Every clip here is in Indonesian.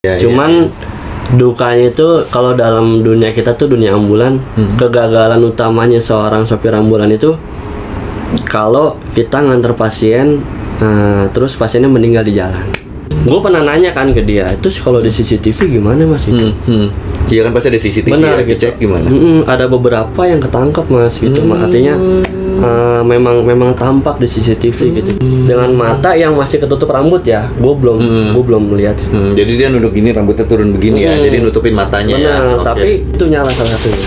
Cuman dukanya itu kalau dalam dunia kita tuh dunia ambulan, kegagalan utamanya seorang sopir ambulan itu kalau kita nganter pasien terus pasiennya meninggal di jalan. Gue pernah nanya kan ke dia, terus kalau di CCTV gimana mas itu? Iya kan pasti ada CCTV. Benar, ya, gitu. Cek gimana? Ada beberapa yang ketangkap mas gitu, artinya memang tampak di CCTV gitu. Dengan mata yang masih ketutup rambut ya, gue belum melihat. Jadi dia nunduk gini, rambutnya turun begini ya, jadi nutupin matanya. Benar, ya. Okay. tapi itu nyala salah satunya.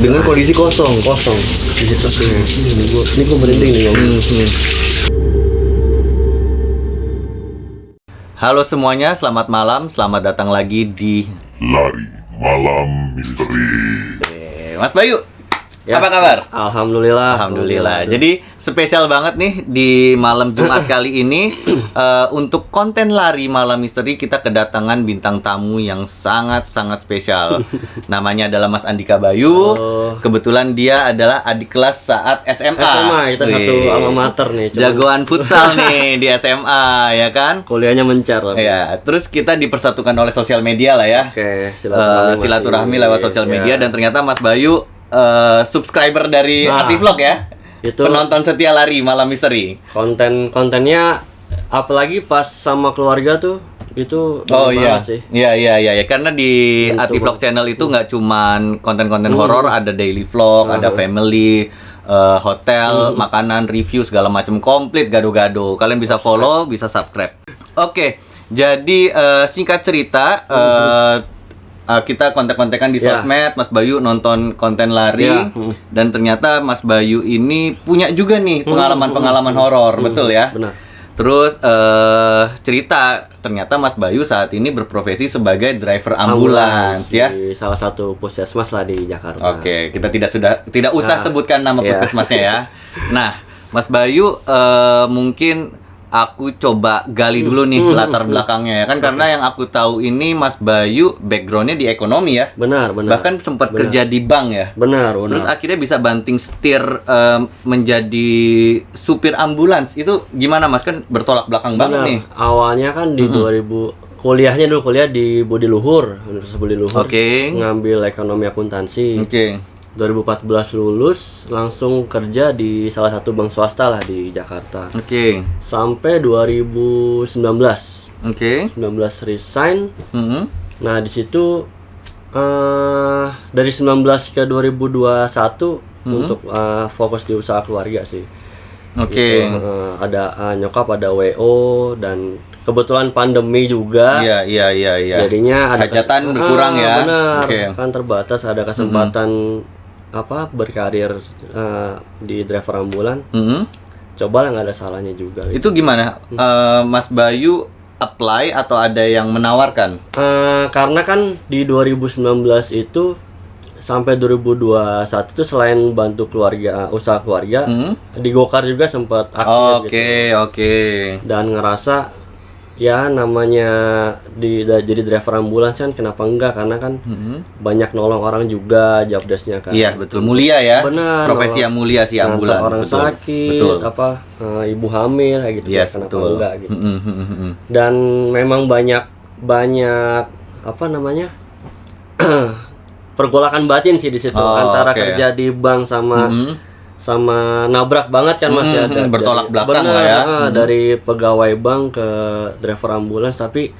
Dengan kondisi kosong. Di situ ini gue berhenti nih ngomong. Halo semuanya, selamat malam, selamat datang lagi di Lari Malam Misteri. Mas Bayu. Ya, Apa kabar? Alhamdulillah. Jadi spesial banget nih di malam Jumat kali ini untuk konten Lari Malam Misteri kita kedatangan bintang tamu yang sangat spesial. Namanya adalah Mas Andika Bayu. Kebetulan dia adalah adik kelas saat SMA. Kita satu alma mater nih. Jagoan futsal nih di SMA, ya kan? Kuliahnya mencar. Ya, terus kita dipersatukan oleh sosial media lah ya. Oke, silaturahmi lewat sosial media dan ternyata Mas Bayu subscriber dari Ativlog ya. Itu penonton setia Lari Malam Misteri. Kontennya apalagi pas sama keluarga tuh itu sih. Iya, karena di Ativlog channel itu nggak cuman konten-konten horor, ada daily vlog, ada family, hotel, makanan, review segala macam komplit gado-gado. Kalian bisa follow, bisa subscribe. Oke, jadi singkat cerita kita kontak-kontakan di sosmed, Mas Bayu nonton konten Lari, dan ternyata Mas Bayu ini punya juga nih pengalaman-pengalaman horor, betul ya? Benar. Terus cerita ternyata Mas Bayu saat ini berprofesi sebagai driver ambulans ya. Di salah satu puskesmas lah di Jakarta. Oke, kita tidak usah sebutkan nama puskesmasnya ya. Nah, Mas Bayu mungkin aku coba gali dulu nih latar belakangnya ya kan, karena yang aku tahu ini Mas Bayu backgroundnya di ekonomi ya. Benar. Bahkan sempat kerja di bank ya. Benar. Terus akhirnya bisa banting setir menjadi supir ambulans. Itu gimana Mas? Kan bertolak belakang banget nih. Awalnya kan di 2000 kuliah di Budi Luhur, Universitas Budi Luhur. Ngambil ekonomi akuntansi. 2014 lulus, langsung kerja di salah satu bank swasta lah di Jakarta. Sampai 2019. 19 resign. Nah, di situ dari 19 ke 2021 untuk fokus di usaha keluarga sih. Gitu, ada nyokap, ada WO, dan kebetulan pandemi juga. Iya. Jadinya ada hajatan berkurang ya. Benar. Kan terbatas, ada kesempatan berkarir di driver ambulan. Coba lah, nggak ada salahnya juga. Itu gimana? Mas Bayu apply atau ada yang menawarkan? Karena kan di 2019 itu sampai 2021 itu selain bantu keluarga, usaha keluarga, di Gokar juga sempat aktif gitu. Dan ngerasa ya namanya jadi driver ambulans kan, kenapa enggak, karena kan banyak nolong orang juga, job desk-nya kan. Iya, betul, mulia ya. Benar, profesi yang mulia sih ambulans. Orang sakit, ibu hamil kayak gitu. Kenapa enggak gitu. Dan memang banyak pergolakan batin sih di situ, antara kerja di bank sama nabrak banget kan Mas ya, bertolak belakang lah ya. Dari pegawai bank ke driver ambulans, tapi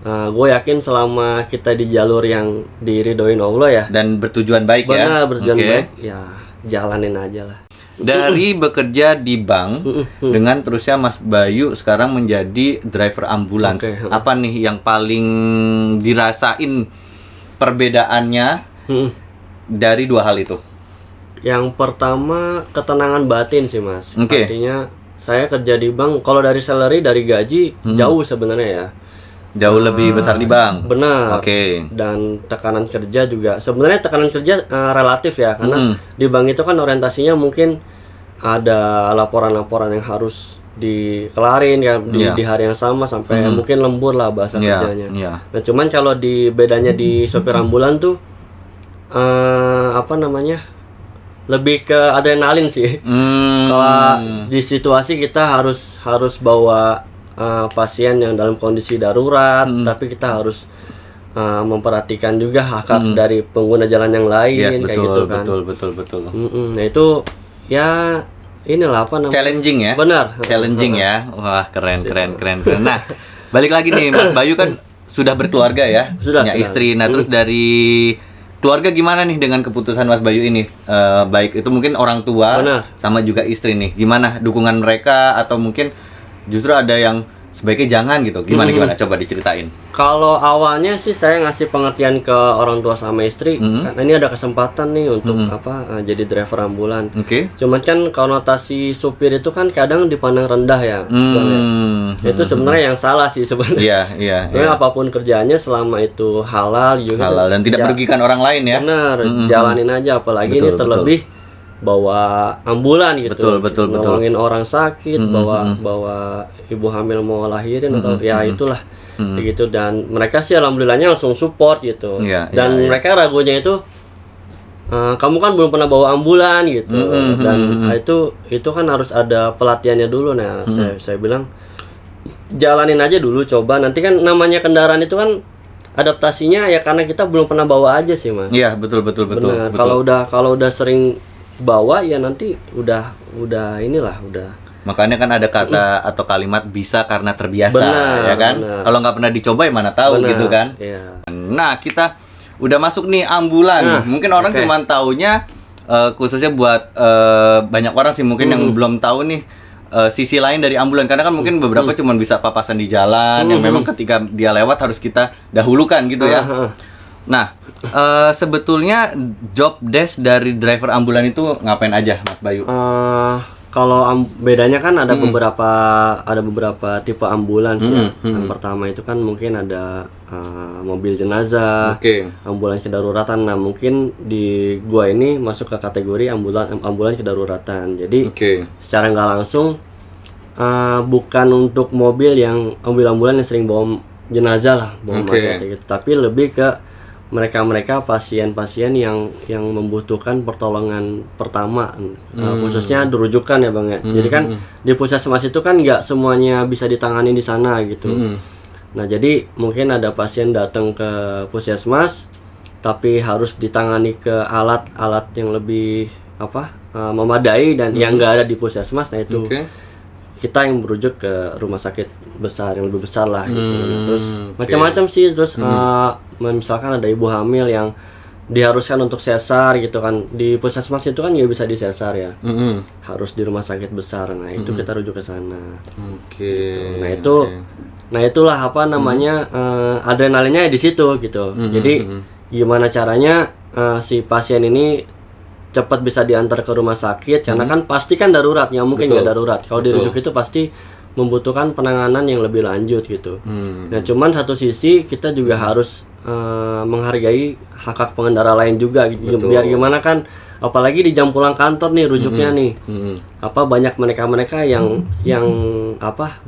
gue yakin selama kita di jalur yang diridhoin Allah ya, dan bertujuan baik ya. Bertujuan baik ya, jalanin aja lah. Dari bekerja di bank dengan terusnya Mas Bayu sekarang menjadi driver ambulans. Apa nih yang paling dirasain perbedaannya dari dua hal itu? Yang pertama ketenangan batin sih Mas. Artinya saya kerja di bank, kalau dari salary, dari gaji jauh sebenarnya ya. Jauh lebih besar di bank. Benar. Dan tekanan kerja juga. Sebenarnya tekanan kerja relatif ya, karena di bank itu kan orientasinya mungkin ada laporan-laporan yang harus dikelarin ya di hari yang sama, sampai mungkin lembur lah bahasa kerjanya. Nah, cuman kalau bedanya di sopir ambulan tuh lebih ke adrenalin sih. Kalau di situasi kita harus bawa pasien yang dalam kondisi darurat, tapi kita harus memperhatikan juga hak dari pengguna jalan yang lain, Yes, kayak betul, gitu kan. betul. Nah itu ya inilah apa namanya? Challenging ya. Benar. Challenging ya. Wah, keren. Nah, balik lagi nih Mas Bayu kan sudah berkeluarga ya, Sudah. istri. Nah, terus dari keluarga gimana nih dengan keputusan Mas Bayu ini? Baik itu mungkin orang tua Benar. sama juga istri nih. Gimana dukungan mereka atau mungkin justru ada yang sebaiknya jangan gitu. Gimana? Coba diceritain. Kalau awalnya sih saya ngasih pengertian ke orang tua sama istri, karena ini ada kesempatan nih untuk jadi driver ambulan. Oke. Cuman kan konotasi supir itu kan kadang dipandang rendah ya. Bang, ya. Itu sebenarnya yang salah sih sebenarnya. Iya. Karena apapun kerjaannya selama itu halal juga. Halal dan tidak merugikan orang lain ya. Benar, jalanin aja, apalagi ini terlebih bawa ambulan gitu. Betul. Nolongin orang sakit, bawa ibu hamil mau lahirin atau ya itulah. Gitu, dan mereka sih alhamdulillahnya langsung support gitu. Dan mereka ragunya itu kamu kan belum pernah bawa ambulan gitu. Dan itu kan harus ada pelatihannya dulu. Nah, saya bilang jalanin aja dulu, coba. Nanti kan namanya kendaraan itu kan adaptasinya ya karena kita belum pernah bawa aja sih, Mas. Iya, betul. Benar. Kalau udah sering bawa ya nanti udah makanya kan ada kata atau kalimat bisa karena terbiasa. Benar, ya kan benar. kalau nggak pernah dicoba ya mana tahu Benar, gitu kan. iya. Nah, kita udah masuk nih ambulan. Mungkin orang cuma taunya khususnya buat banyak orang sih mungkin yang belum tahu nih sisi lain dari ambulan, karena kan mungkin beberapa cuma bisa papasan di jalan yang memang ketika dia lewat harus kita dahulukan gitu ya. Nah, sebetulnya job desk dari driver ambulan itu ngapain aja, Mas Bayu? Kalau bedanya kan ada beberapa tipe ambulans ya. Yang pertama itu kan mungkin ada mobil jenazah, ambulans kedaruratan. Nah, mungkin di gua ini masuk ke kategori ambulans kedaruratan. Jadi secara nggak langsung bukan untuk mobil ambulan yang sering bawa jenazah lah, bawa mayat gitu, tapi lebih ke mereka pasien-pasien yang membutuhkan pertolongan pertama, khususnya rujukan ya Bang ya. Jadi kan di puskesmas itu kan nggak semuanya bisa ditangani di sana gitu. Nah, jadi mungkin ada pasien datang ke puskesmas tapi harus ditangani ke alat-alat yang lebih memadai dan yang nggak ada di puskesmas. Nah, itu kita yang merujuk ke rumah sakit besar yang lebih besar lah gitu. Terus macam-macam sih. Terus misalkan ada ibu hamil yang diharuskan untuk sesar gitu kan, di puskesmas itu kan nggak bisa disesar ya, harus di rumah sakit besar. Nah, itu kita rujuk ke sana. Gitu. Nah, itulah adrenalinnya di situ gitu. Jadi gimana caranya si pasien ini cepat bisa diantar ke rumah sakit, karena kan pasti kan darurat, nggak mungkin nggak darurat. Kalau dirujuk itu pasti membutuhkan penanganan yang lebih lanjut gitu. Nah, cuman satu sisi kita juga harus menghargai hak pengendara lain juga gitu. Biar gimana kan, apalagi di jam pulang kantor nih rujuknya nih. Banyak mereka yang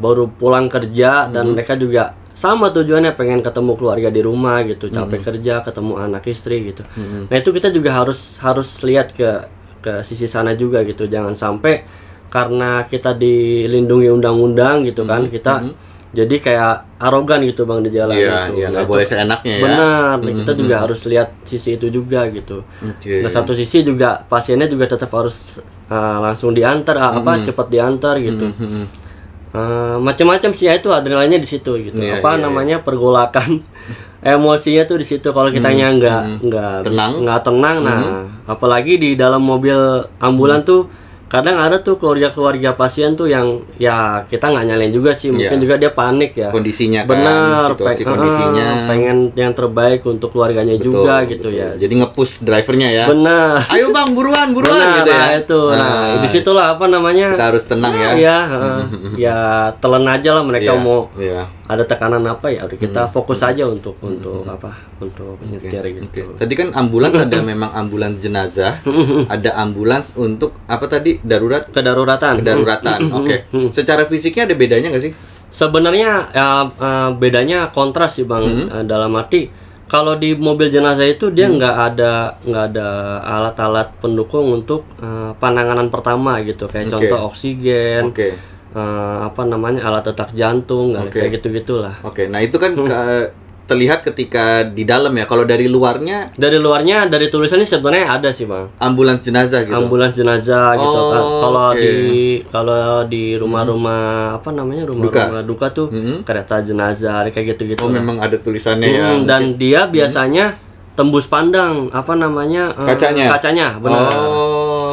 baru pulang kerja dan mereka juga sama tujuannya pengen ketemu keluarga di rumah gitu, capek kerja, ketemu anak istri gitu. Nah, itu kita juga harus lihat ke sisi sana juga gitu. Jangan sampai karena kita dilindungi undang-undang gitu kan, kita jadi kayak arogan gitu Bang di jalan gitu. Iya, nggak boleh seenaknya ya. Benar, kita juga harus lihat sisi itu juga gitu. Nah, satu sisi juga pasiennya juga tetap harus langsung diantar, cepat diantar gitu. Macam-macam sih ya, itu adrenalinnya di situ gitu. Pergolakan emosinya tuh di situ. Kalau kitanya nggak tenang, nah apalagi di dalam mobil ambulan tuh kadang ada tuh keluarga pasien tuh yang ya kita nggak nyalain juga sih, mungkin juga dia panik ya, kondisinya benar, situasi kondisinya pengen yang terbaik untuk keluarganya juga gitu ya. Jadi nge-push drivernya ya, benar, ayo Bang buruan benar, gitu ya. Nah disitulah kita harus tenang ya. Ya telan aja lah mereka mau ada tekanan ya udah kita fokus aja untuk nyetir gitu. Tadi kan ambulans ada memang ambulans jenazah, ada ambulans untuk kedaruratan. Secara fisiknya ada bedanya nggak sih? Sebenarnya bedanya kontras sih Bang. Dalam arti kalau di mobil jenazah itu dia nggak ada alat-alat pendukung untuk penanganan pertama gitu, kayak contoh oksigen, apa namanya, alat detak jantung, kayak gitu-gitulah. Oke, nah itu kan terlihat ketika di dalam ya. Kalau dari luarnya dari tulisannya sebenarnya ada sih, Bang. ambulans jenazah gitu. Ambulans jenazah gitu kan. Kalau oke. di rumah-rumah apa namanya, rumah-rumah duka tuh kereta jenazah kayak gitu-gitu. Oh, memang ada tulisannya ya. Dan dia biasanya tembus pandang apa namanya, kacanya, benar.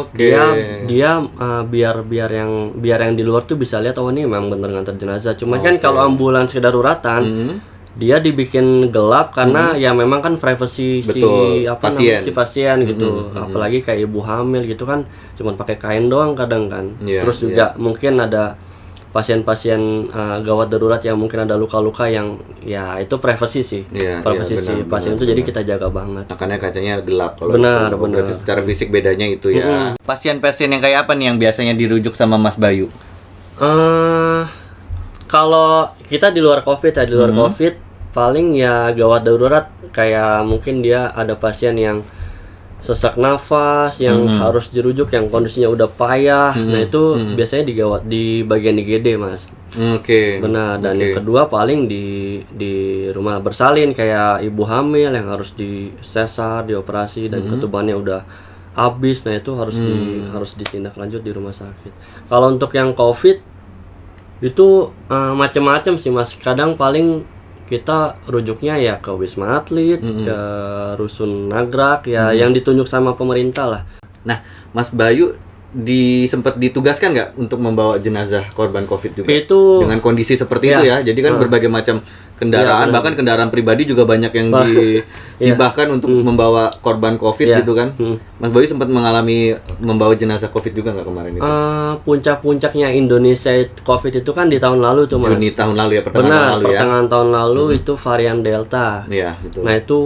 Oke. Dia biar yang di luar tuh bisa lihat, oh ini memang bener nganter jenazah. Cuma kan kalau ambulans daruratan dia dibikin gelap karena ya memang kan privasi si pasien gitu. Apalagi kayak ibu hamil gitu kan cuman pakai kain doang kadang kan. Terus juga mungkin ada pasien-pasien gawat darurat yang mungkin ada luka-luka yang ya itu privasi sih. Privasi si pasien itu jadi kita jaga banget. Makanya kacanya gelap kalau benar. Berarti secara fisik bedanya itu ya. Pasien-pasien yang kayak apa nih yang biasanya dirujuk sama Mas Bayu? Kalau kita di luar COVID paling ya gawat darurat, kayak mungkin dia ada pasien yang sesak nafas yang harus dirujuk, yang kondisinya udah payah. Nah itu biasanya di bagian IGD, Mas. Benar. Dan yang kedua paling di rumah bersalin, kayak ibu hamil yang harus di sesar, dioperasi dan ketubannya udah habis. Nah itu harus ditindak lanjut di rumah sakit. Kalau untuk yang COVID itu macam-macam sih, Mas. Kadang paling kita rujuknya ya ke Wisma Atlet, ke Rusun Nagrak ya, yang ditunjuk sama pemerintah lah. Nah, Mas Bayu sempat ditugaskan nggak untuk membawa jenazah korban COVID juga? Itu dengan kondisi seperti itu ya. Jadi kan berbagai macam kendaraan, bahkan kendaraan pribadi juga banyak yang dihibahkan untuk membawa korban COVID gitu kan. Mas Bayu sempat mengalami membawa jenazah COVID juga nggak kemarin itu? Puncak-puncaknya Indonesia COVID itu kan di tahun lalu tuh, Mas. Juni tahun lalu ya, pertengahan tahun lalu itu varian Delta. Iya, betul. Nah itu,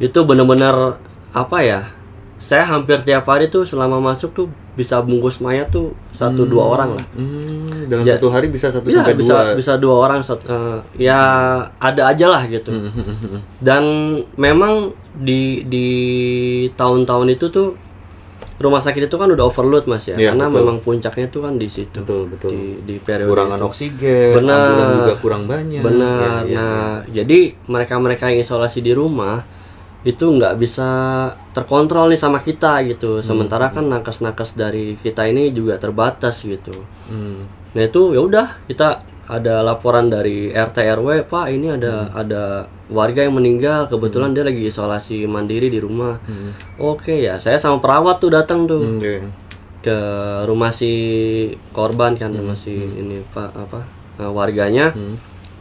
itu benar-benar apa ya? Saya hampir tiap hari tuh selama masuk tuh bisa bungkus mayat tuh 1-2 orang lah. Dalam satu hari bisa 1 sampai 2. Bisa 2 orang. Ya ada aja lah gitu. Dan memang di tahun-tahun itu tuh rumah sakit itu kan udah overload, Mas ya. Karena memang puncaknya tuh kan di situ. Betul. Di periode kurangan itu. Oksigen, ambulan juga kurang banyak. Benar. Jadi mereka-mereka yang isolasi di rumah itu nggak bisa terkontrol nih sama kita gitu. Sementara kan nakes-nakes dari kita ini juga terbatas gitu. Nah itu ya udah, kita ada laporan dari RT RW, Pak ini ada warga yang meninggal, kebetulan dia lagi isolasi mandiri di rumah. Oke ya, saya sama perawat tuh datang tuh ke rumah si korban kan, rumah si ini warganya.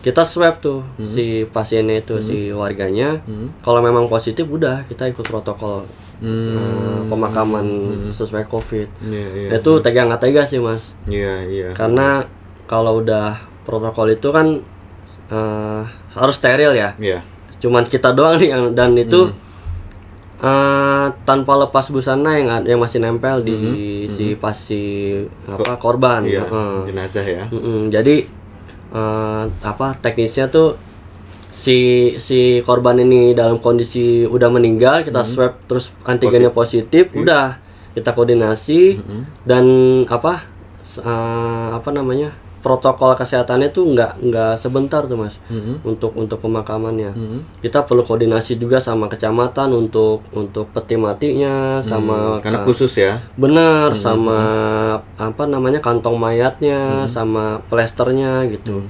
Kita swab tuh si pasiennya itu, si warganya. Kalau memang positif udah kita ikut protokol pemakaman sesuai COVID. Itu tega nggak tega sih, Mas. Karena kalau udah protokol itu kan harus steril ya. Cuman kita doang nih dan itu tanpa lepas busana yang masih nempel di si korban. Jenazah ya. Jadi teknisnya tuh si korban ini dalam kondisi udah meninggal, kita swab terus antigennya positif, udah kita koordinasi dan protokol kesehatannya tuh nggak sebentar tuh, Mas. Untuk pemakamannya kita perlu koordinasi juga sama kecamatan untuk peti matinya, sama karena khusus ya. Benar, sama kantong mayatnya, sama plesternya gitu.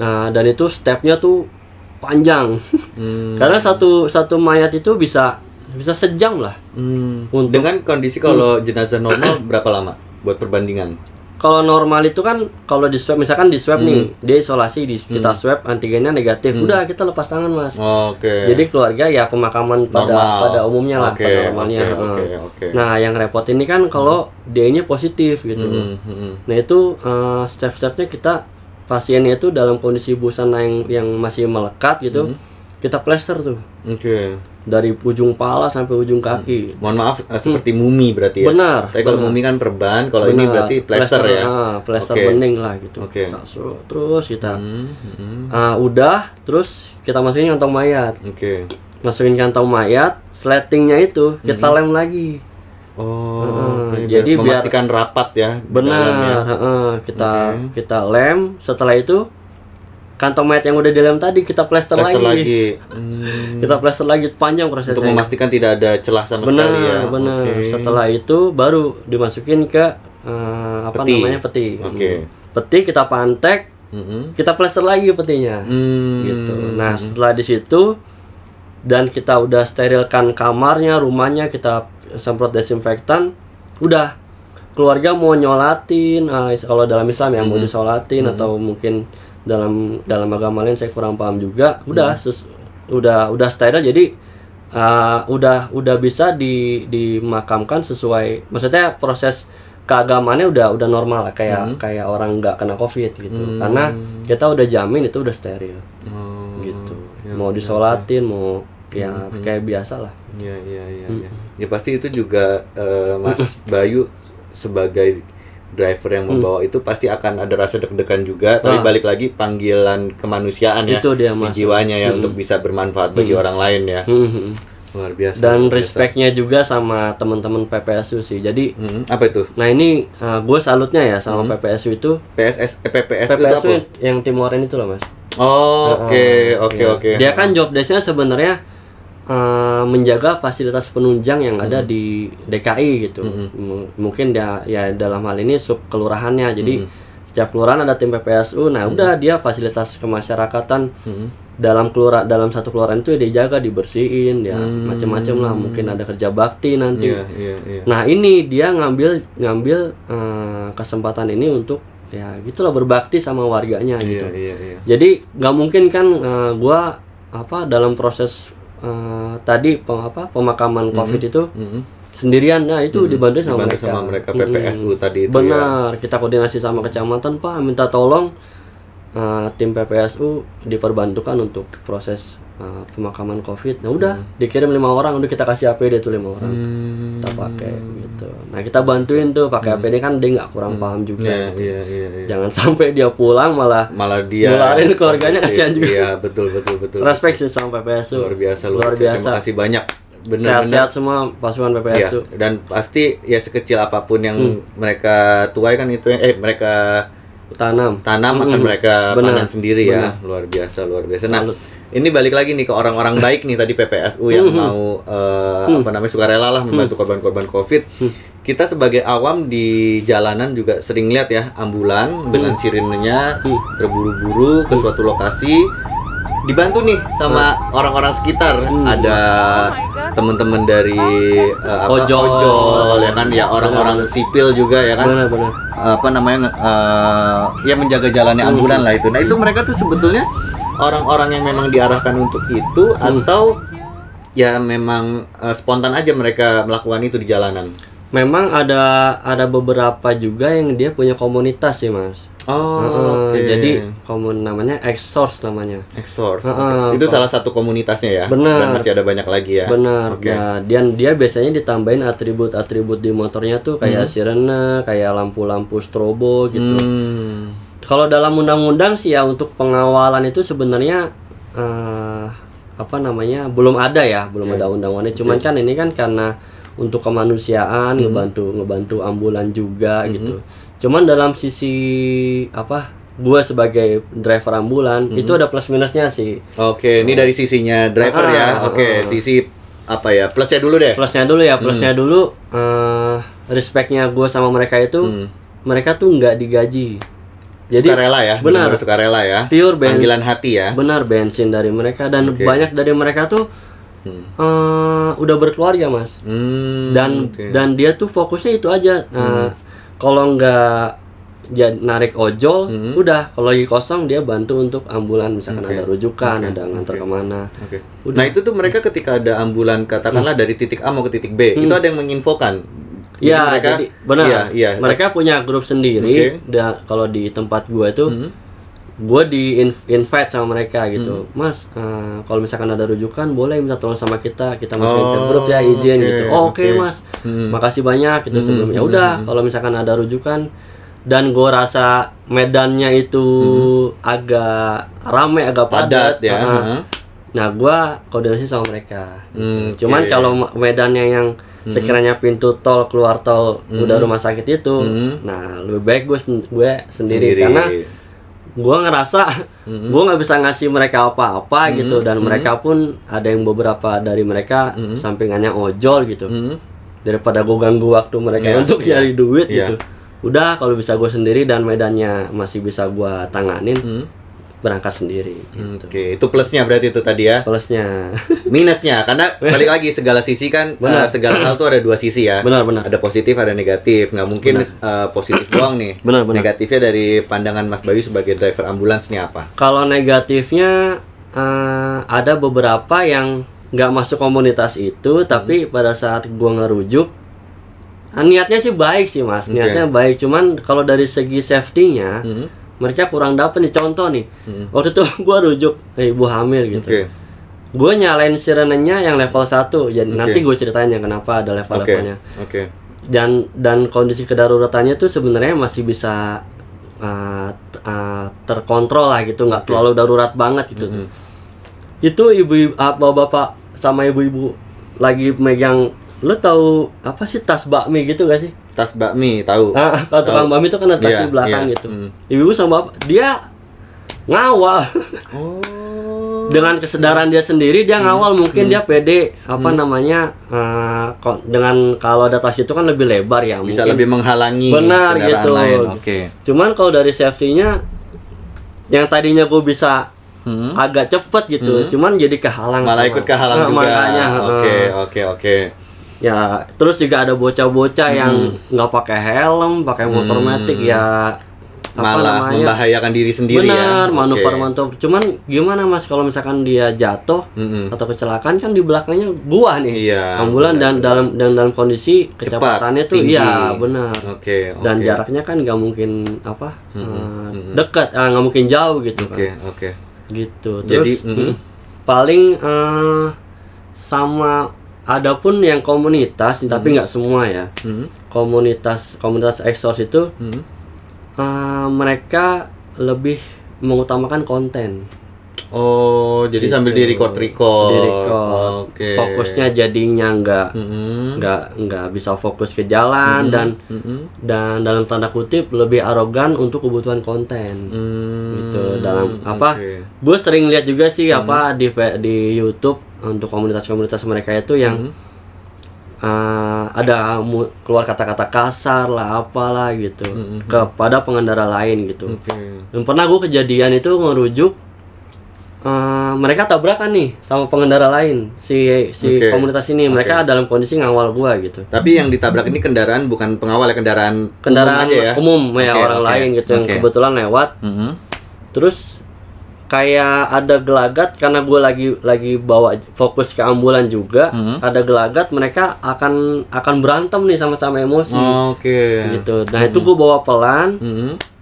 Nah dan itu stepnya tuh panjang. Karena satu mayat itu bisa sejam lah. Dengan kondisi kalau jenazah normal berapa lama buat perbandingan? Kalau normal itu kan kalau di swab, misalkan di swab nih, dia isolasi, kita swab antigennya negatif, udah kita lepas tangan, Mas. Jadi keluarga ya pemakaman pada umumnya lah, pada normalnya. Nah yang repot ini kan kalau dia-nya positif gitu. Nah itu step-stepnya kita, pasiennya itu dalam kondisi busana yang masih melekat gitu, kita plester tuh. Dari ujung pala sampai ujung kaki. Mohon maaf, seperti mumi berarti ya. Benar. Tapi kalau mumi kan perban, kalau ini berarti plester ya. Plester bening lah gitu. Terus kita udah, terus kita masukin kantong mayat. Masukin kantong mayat, sletingnya itu kita lem lagi. Oh, oke. jadi biar memastikan rapat ya di dalam ya. benar, kita lem. Setelah itu kantong mayat yang udah dilem tadi kita plester Plaster lagi. lagi. Kita plester lagi, panjang prosesnya. Untuk memastikan tidak ada celah sama benar, sekali ya. benar. Oke. Setelah itu baru dimasukin ke Peti. peti. Oke. Peti kita pantek, kita plester lagi petinya. Gitu. Nah, setelah di situ dan kita udah sterilkan kamarnya, rumahnya, kita semprot desinfektan, udah keluarga mau nyolatin, kalau dalam Islam ya mau disolatin atau mungkin dalam agama lain saya kurang paham juga, udah steril, jadi udah bisa dimakamkan sesuai, maksudnya proses keagamaannya udah normal lah, kayak orang nggak kena COVID gitu, karena kita udah jamin itu udah steril gitu, mau disolatin mau ya kayak biasa lah. Iya. Ya pasti itu juga Mas Bayu sebagai driver yang membawa itu pasti akan ada rasa deg-degan juga, tapi balik lagi panggilan kemanusiaan ya, Itu dia, di Mas. jiwanya ya, untuk bisa bermanfaat bagi orang lain ya. Luar biasa. Dan luar biasa. respectnya juga sama teman-teman PPSU sih. Jadi Apa itu? nah ini gue salutnya ya sama PPSU itu. PPS itu PPSU apa? yang tim Oren itu loh, Mas. Oh, oke. Dia kan job desk-nya sebenarnya menjaga fasilitas penunjang yang ada di DKI gitu. Mungkin dia ya dalam hal ini sub kelurahannya. Jadi setiap kelurahan ada tim PPSU. Nah, udah dia fasilitas kemasyarakatan dalam satu kelurahan itu dijaga, dibersihin, ya macam-macam lah. Mungkin ada kerja bakti nanti. Iya. Nah, ini dia ngambil kesempatan ini untuk ya gitulah berbakti sama warganya gitu. Iya. Jadi nggak mungkin kan gua dalam proses tadi pemakaman COVID itu sendirian, nah itu dibantu sama mereka. PPSU tadi itu. Benar, kita koordinasi sama kecamatan, Pak, minta tolong tim PPSU diperbantukan untuk proses pemakaman COVID. Nah udah dikirim 5 orang, udah kita kasih APD itu 5 orang kita pakai gitu. Nah kita bantuin tuh pakai APD, kan dia nggak kurang paham juga. Iya. Jangan sampai dia pulang malah dia nularin keluarganya, kasihan juga. Iya, betul. Respect sih sama PPSU. Luar biasa. Terima kasih banyak. Benar-benar Sehat-sehat semua pasukan PPSU. Iya, dan pasti ya sekecil apapun yang mereka tuai kan itu mereka tanam akan mereka panen sendiri ya. Luar biasa. Nah, ini balik lagi nih ke orang-orang baik nih tadi PPSU yang mau sukarela lah membantu korban-korban COVID. Kita sebagai awam di jalanan juga sering lihat ya ambulan dengan sirenenya terburu-buru ke suatu lokasi, dibantu nih sama orang-orang sekitar. Ada teman-teman dari ojol ya kan, ya orang-orang sipil juga ya kan. Benar. Ya menjaga jalannya ambulan lah itu. Nah, itu mereka tuh sebetulnya orang-orang yang memang diarahkan untuk itu atau ya memang spontan aja mereka melakukan itu di jalanan. Memang ada beberapa juga yang dia punya komunitas sih, Mas. Oke. Jadi namanya X-Source namanya. X-Source. Itu salah satu komunitasnya ya. Benar. Dan masih ada banyak lagi ya. Benar. Nah, dia biasanya ditambahin atribut-atribut di motornya tuh kayak sirene, kayak lampu-lampu strobo gitu. Kalau dalam undang-undang sih ya untuk pengawalan itu sebenarnya belum ada ya, belum ada undang-undangnya. Cuman kan ini kan karena untuk kemanusiaan, ngebantu ambulan juga gitu. Cuman dalam sisi gua sebagai driver ambulan itu ada plus minusnya sih. Oke, ini dari sisinya driver ya. Oke, sisi plusnya dulu deh. Plusnya dulu respectnya gua sama mereka itu mereka tuh nggak digaji. Jadi sukarela ya. Benar, sukarela ya. Pure bensin. Panggilan hati ya. Benar, bensin dari mereka dan banyak dari mereka tuh udah berkeluarga, Mas. Dan dia tuh fokusnya itu aja. Kalau nggak narik ojol, udah kalau lagi kosong dia bantu untuk ambulan, misalkan ada rujukan, ada nganter kemana. Nah itu tuh mereka ketika ada ambulan katakanlah dari titik A mau ke titik B, itu ada yang menginfokan. Iya, jadi benar. Iya. Mereka punya grup sendiri. Kalau di tempat gua itu, gua invite sama mereka gitu. Mas, kalau misalkan ada rujukan boleh minta tolong sama kita masukin ke grup ya, izin gitu. Oke, Mas. Makasih banyak gitu sebelumnya. Udah, kalau misalkan ada rujukan dan gue rasa medannya itu agak rame, agak padat ya. Nah, gua koordinasi sama mereka. Gitu. Cuman Oke. kalau medannya yang sekiranya pintu tol keluar tol udah rumah sakit itu, nah lebih baik gue sendiri karena gua ngerasa gua nggak bisa ngasih mereka apa-apa gitu, dan mereka pun ada yang beberapa dari mereka sampingannya ojol gitu. Daripada gua ganggu waktu mereka Iya, untuk iya. nyari duit Iya. gitu. Udah kalau bisa gue sendiri dan medannya masih bisa gua tanganin, berangkat sendiri. Oke, itu plusnya berarti itu tadi ya. Plusnya. Minusnya karena balik lagi segala sisi kan segala hal tuh ada dua sisi ya. Benar. Ada positif, ada negatif. Nggak mungkin positif doang nih. Benar. Negatifnya dari pandangan Mas Bayu sebagai driver ambulans nih apa? Kalau negatifnya ada beberapa yang nggak masuk komunitas itu, tapi pada saat gua ngerujuk, niatnya sih baik sih Mas, niatnya baik. Cuman kalau dari segi safety-nya, mereka kurang dapet nih. Contoh nih, waktu itu gua rujuk ibu hamil gitu. Gue nyalain sirenenya yang level 1. Jadi nanti gue ceritain ya kenapa ada level-levelnya. Dan kondisi kedaruratannya tuh sebenarnya masih bisa terkontrol lah gitu, nggak terlalu darurat banget gitu. Itu ibu bapak sama ibu-ibu lagi megang, lo tahu apa sih tas bakmi gitu gak sih? Tas bakmi tahu. Kalau tukang bakmi itu kan ada tas di belakang gitu. Ibu-ibu sama bapak dia ngawal. Dengan kesadaran dia sendiri dia ngawal, mungkin dia pede namanya dengan kalau ada tas itu kan lebih lebar ya, Bisa mungkin lebih menghalangi benar kendaraan gitu. lain. Cuman kalau dari safety-nya yang tadinya gue bisa agak cepet gitu, cuman jadi kehalang. Malah ikut kehalang juga. Makanya, Oke. ya terus juga ada bocah-bocah yang nggak pakai helm, pakai motor matic ya, malah membahayakan diri sendiri. Benar, ya. manuver. Cuman gimana Mas kalau misalkan dia jatuh atau kecelakaan, kan di belakangnya gua nih, Iya, ambulan, dan dalam kondisi kecepatannya tuh tinggi. iya benar. Dan jaraknya kan nggak mungkin dekat, nggak mungkin jauh gitu kan. Gitu. Terus paling sama ada pun yang komunitas, tapi nggak semua ya. Komunitas exhaust itu mereka lebih mengutamakan konten. Oh, jadi sambil di record. Oke. Fokusnya jadinya nggak bisa fokus ke jalan, dan dalam tanda kutip lebih arogan untuk kebutuhan konten. Gitu. Dalam gue sering lihat juga sih di YouTube untuk komunitas mereka itu yang ada keluar kata-kata kasar lah, apalah gitu kepada pengendara lain gitu. Dan pernah gue kejadian itu ngerujuk, mereka tabrakan nih sama pengendara lain, si komunitas ini. Mereka dalam kondisi ngawal gua gitu. Tapi yang ditabrak ini kendaraan bukan pengawal ya, kendaraan umum aja ya? Umum ya, orang lain gitu yang kebetulan lewat. Terus kayak ada gelagat karena gue lagi bawa fokus ke ambulan juga. Ada gelagat, mereka akan berantem nih, sama-sama emosi. Gitu. Nah itu gue bawa pelan.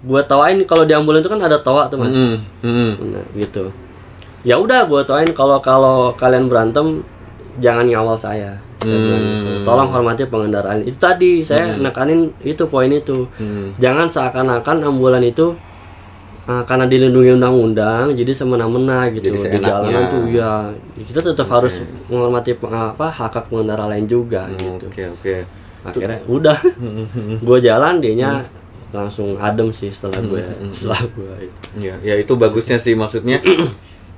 Gue tawain kalau di ambulan itu kan ada tawa tuh Mas. Nah gitu. Ya udah gue tawain kalau kalian berantem jangan ngawal saya. Saya bilang gitu. Tolong hormati pengendaraan. Itu tadi saya nekanin itu, poin itu. Jangan seakan-akan ambulan itu karena dilindungi undang-undang jadi semena-mena gitu. Di jalanan tuh ya kita tetap harus menghormati hak pengendara lain juga gitu. Akhirnya udah gue jalan, dianya langsung adem sih setelah gue itu. Ya itu bagusnya sih, maksudnya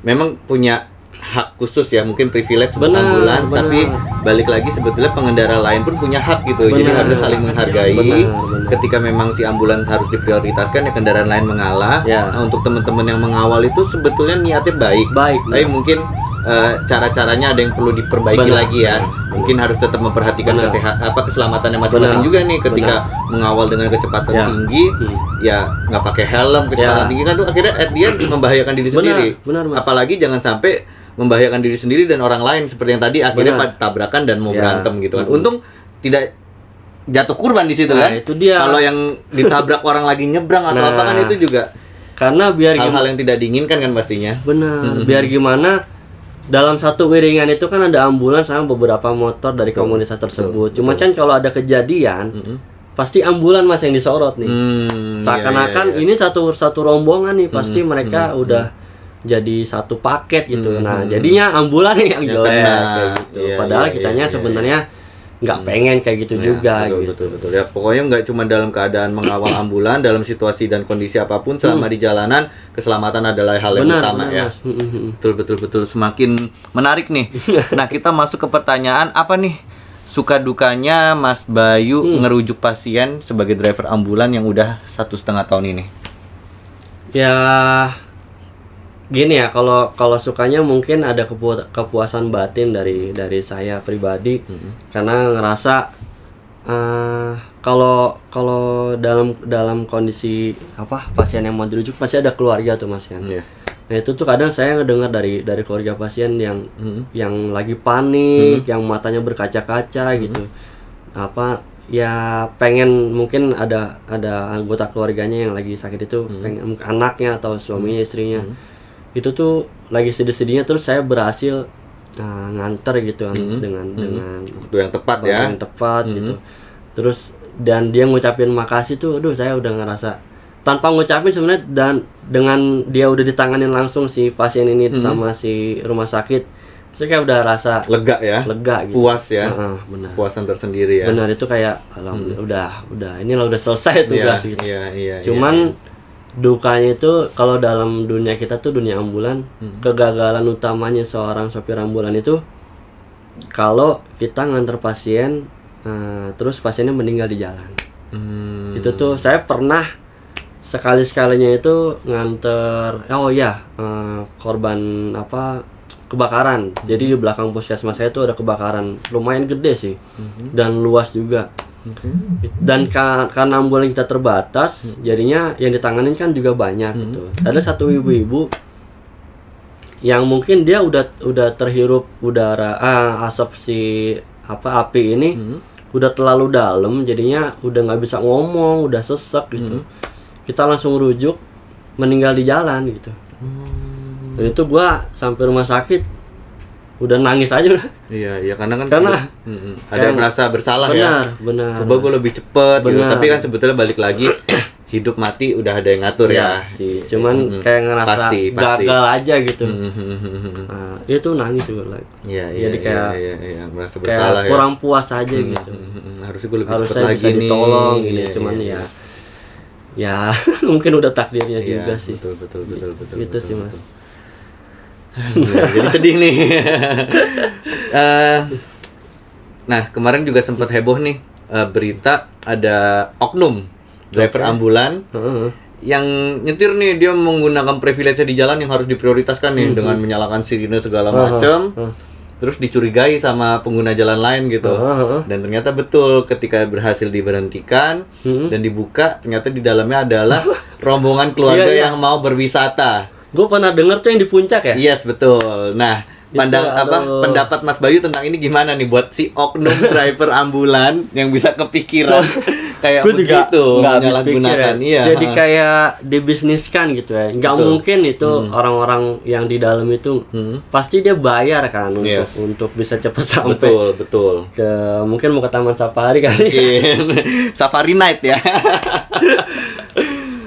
memang punya hak khusus ya, mungkin privilege untuk ambulans, tapi balik lagi sebetulnya pengendara lain pun punya hak gitu. Jadi harus saling menghargai. Ketika memang si ambulans harus diprioritaskan, ya kendaraan lain mengalah. Nah, untuk teman-teman yang mengawal itu sebetulnya niatnya baik. Tapi mungkin cara-caranya ada yang perlu diperbaiki lagi ya. Mungkin harus tetap memperhatikan keselamatannya masing-masing juga nih. Ketika mengawal dengan kecepatan tinggi, ya nggak pakai helm, kecepatan tinggi kan tuh akhirnya at the end membahayakan diri sendiri. Apalagi jangan sampai membahayakan diri sendiri dan orang lain seperti yang tadi akhirnya tabrakan dan mau berantem gitu kan. Untung tidak jatuh kurban di situ kan. Itu dia. Kalau yang ditabrak orang lagi nyebrang atau apa kan itu juga karena biar hal-hal yang tidak diinginkan kan pastinya. Biar gimana dalam satu wiringan itu kan ada ambulans sama beberapa motor dari komunitas tersebut. Cuma kan kalau ada kejadian pasti ambulan Mas yang disorot nih. Seakan-akan ini satu rombongan nih, pasti mereka udah jadi satu paket gitu. Nah, jadinya ambulan yang jelek kena. kayak gitu. Iya, Padahal iya, kitanya iya, sebenarnya nggak pengen kayak gitu juga gitu. Betul. Ya pokoknya nggak cuma dalam keadaan mengawal ambulan, dalam situasi dan kondisi apapun selama di jalanan, keselamatan adalah hal yang utama ya. Mas. Betul. Semakin menarik nih. Nah, kita masuk ke pertanyaan apa nih? Suka dukanya Mas Bayu ngerujuk pasien sebagai driver ambulan yang udah 1,5 tahun ini. Ya gini ya, kalau sukanya mungkin ada kepuasan batin dari saya pribadi, karena ngerasa kalau dalam kondisi pasien yang mau dirujuk pasti ada keluarga tuh Mas kan. Iya. Nah itu tuh kadang saya ngedengar dari keluarga pasien yang lagi panik, yang matanya berkaca-kaca gitu, ya pengen mungkin ada anggota keluarganya yang lagi sakit itu, pengen anaknya atau suaminya, istrinya itu tuh lagi sedih-sedihnya, terus saya berhasil nganter gitu dengan Waktu yang tepat waktu ya. yang tepat gitu. Terus dan dia ngucapin makasih tuh, aduh saya udah ngerasa tanpa ngucapin sebenarnya, dan dengan dia udah ditanganin langsung si pasien ini sama si rumah sakit, saya kayak udah rasa Lega ya. lega gitu. Puas ya. Benar. Puasan tersendiri ya. Benar, itu kayak alhamdulillah udah inilah udah selesai tugas gitu. Iya. Cuman dukanya itu kalau dalam dunia kita tuh dunia ambulan, kegagalan utamanya seorang sopir ambulan itu kalau kita nganter pasien terus pasiennya meninggal di jalan. Itu tuh saya pernah sekalinya itu nganter korban kebakaran. Jadi di belakang puskesmas saya tuh ada kebakaran lumayan gede sih, dan luas juga. Dan karena ambulan kita terbatas, jadinya yang ditanganin kan juga banyak gitu. Ada satu ibu-ibu yang mungkin dia udah terhirup udara asap api ini udah terlalu dalam, jadinya udah nggak bisa ngomong, udah sesek gitu. Kita langsung rujuk, meninggal di jalan gitu. Dan itu gua sampai rumah sakit udah nangis aja. Iya karena Karena ada merasa bersalah ya. Benar. Coba gue lebih cepet gitu. Benar. Tapi kan sebetulnya balik lagi hidup mati udah ada yang ngatur ya. Sih, cuman kayak ngerasa Pasti. gagal aja gitu. Itu nangis juga lagi. Iya. Jadi kayak merasa kayak bersalah ya. kurang puas aja gitu. Harusnya gue lebih cepet Harusnya lagi bisa nih. ditolong ini, Iya, cuman iya. ya mungkin udah takdirnya Iya, juga sih. Betul. Itu sih Mas. Jadi sedih nih. Nah, kemarin juga sempat heboh nih berita ada oknum driver ambulan yang nyetir nih, dia menggunakan privilege di jalan yang harus diprioritaskan nih dengan menyalakan sirine segala macam. Terus dicurigai sama pengguna jalan lain gitu. Dan ternyata betul, ketika berhasil diberhentikan dan dibuka, ternyata di dalamnya adalah rombongan keluarga Iya. yang mau berwisata. Gue pernah denger tuh yang di puncak ya. Yes, betul. Nah, pendapat Mas Bayu tentang ini gimana nih buat si oknum driver ambulan yang bisa kepikiran kayak Gue juga begitu nggak habis pikir ya. menyalahgunakan. Iya. Jadi kayak dibisniskan gitu ya. Nggak Betul. mungkin itu orang-orang yang di dalam itu pasti dia bayar kan Yes. untuk bisa cepat sampai betul. mungkin mau ke taman safari kali. Safari night ya.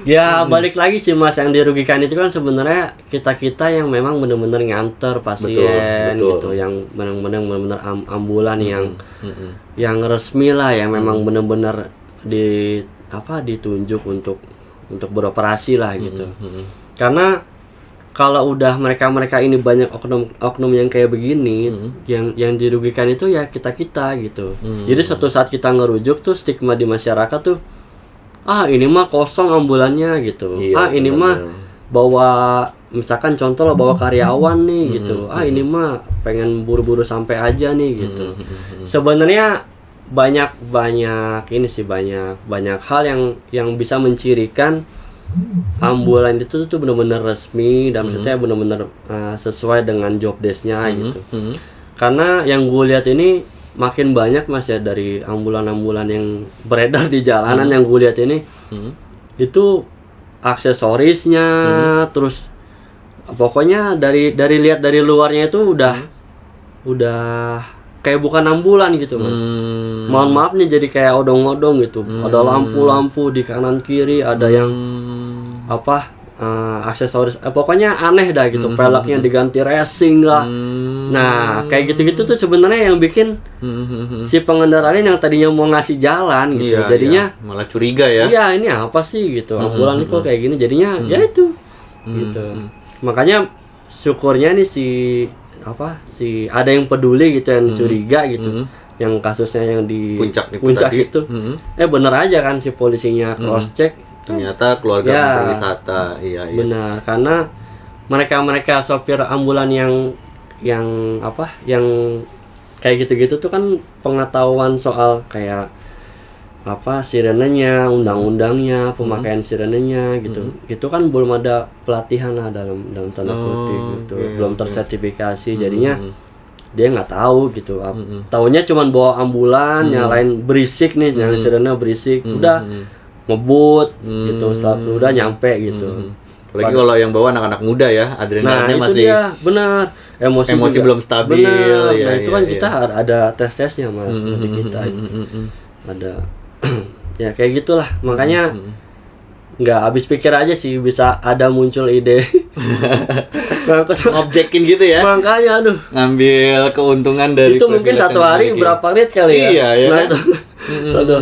Ya balik lagi sih Mas, yang dirugikan itu kan sebenarnya kita yang memang benar-benar nganter pasien Betul. gitu, yang benar-benar ambulan yang resmi lah, yang memang benar-benar ditunjuk untuk beroperasi lah gitu. Karena kalau udah mereka ini banyak oknum yang kayak begini, yang dirugikan itu ya kita gitu. Jadi suatu saat kita ngerujuk tuh stigma di masyarakat tuh, ini mah kosong ambulannya gitu. Iya, Ini mah bawa, misalkan contoh lah, bawa karyawan nih gitu. Ini mah pengen buru-buru sampai aja nih gitu. Sebenarnya banyak ini sih, banyak hal yang bisa mencirikan ambulan itu tuh benar-benar resmi dan maksudnya benar-benar sesuai dengan job desk-nya gitu. Karena yang gue lihat ini makin banyak Mas ya, dari ambulan-ambulan yang beredar di jalanan yang gue lihat ini itu aksesorisnya, terus pokoknya dari lihat dari luarnya itu udah kayak bukan ambulan gitu Mas. Mohon maaf nih, jadi kayak odong-odong gitu. Ada lampu-lampu di kanan kiri, ada yang aksesoris, pokoknya aneh dah gitu. Peleknya diganti racing lah. Nah, kayak gitu-gitu tuh sebenarnya yang bikin si pengendara lain yang tadinya mau ngasih jalan gitu, Iya, jadinya iya. Malah curiga ya. iya ini apa sih gitu, ambulan kok kayak gini, jadinya ya itu gitu. Makanya syukurnya nih si ada yang peduli gitu, yang curiga gitu, yang kasusnya yang di Puncak tadi. itu bener aja kan si polisinya cross check, Ternyata keluarga Ya. berwisata. Iya. benar, karena mereka sopir ambulan yang kayak gitu-gitu tuh kan pengetahuan soal kayak sirenenya, undang-undangnya, pemakaian sirenenya gitu. Itu kan belum ada pelatihan lah dalam tanda kutip gitu. Belum tersertifikasi, jadinya dia nggak tahu gitu. Taunya cuman bawa ambulan, nyalain berisik nih, nyalain sirene berisik, udah ngebut gitu, udah nyampe gitu. Apalagi kalau yang bawa anak-anak muda ya, adrenalinnya itu masih dia, benar. Emosi juga belum stabil. Benar. Ya, Nah, itu kan ya. kita ada tes-tesnya Mas di kita. Ada ya kayak gitulah. Makanya nggak habis pikir aja sih bisa ada muncul ide. Ngobjekin gitu ya. Makanya aduh. Ngambil keuntungan dari Itu mungkin privilege satu yang hari dimiliki. berapa rit kali ya? Iya, ya Nah, kan? itu. Aduh.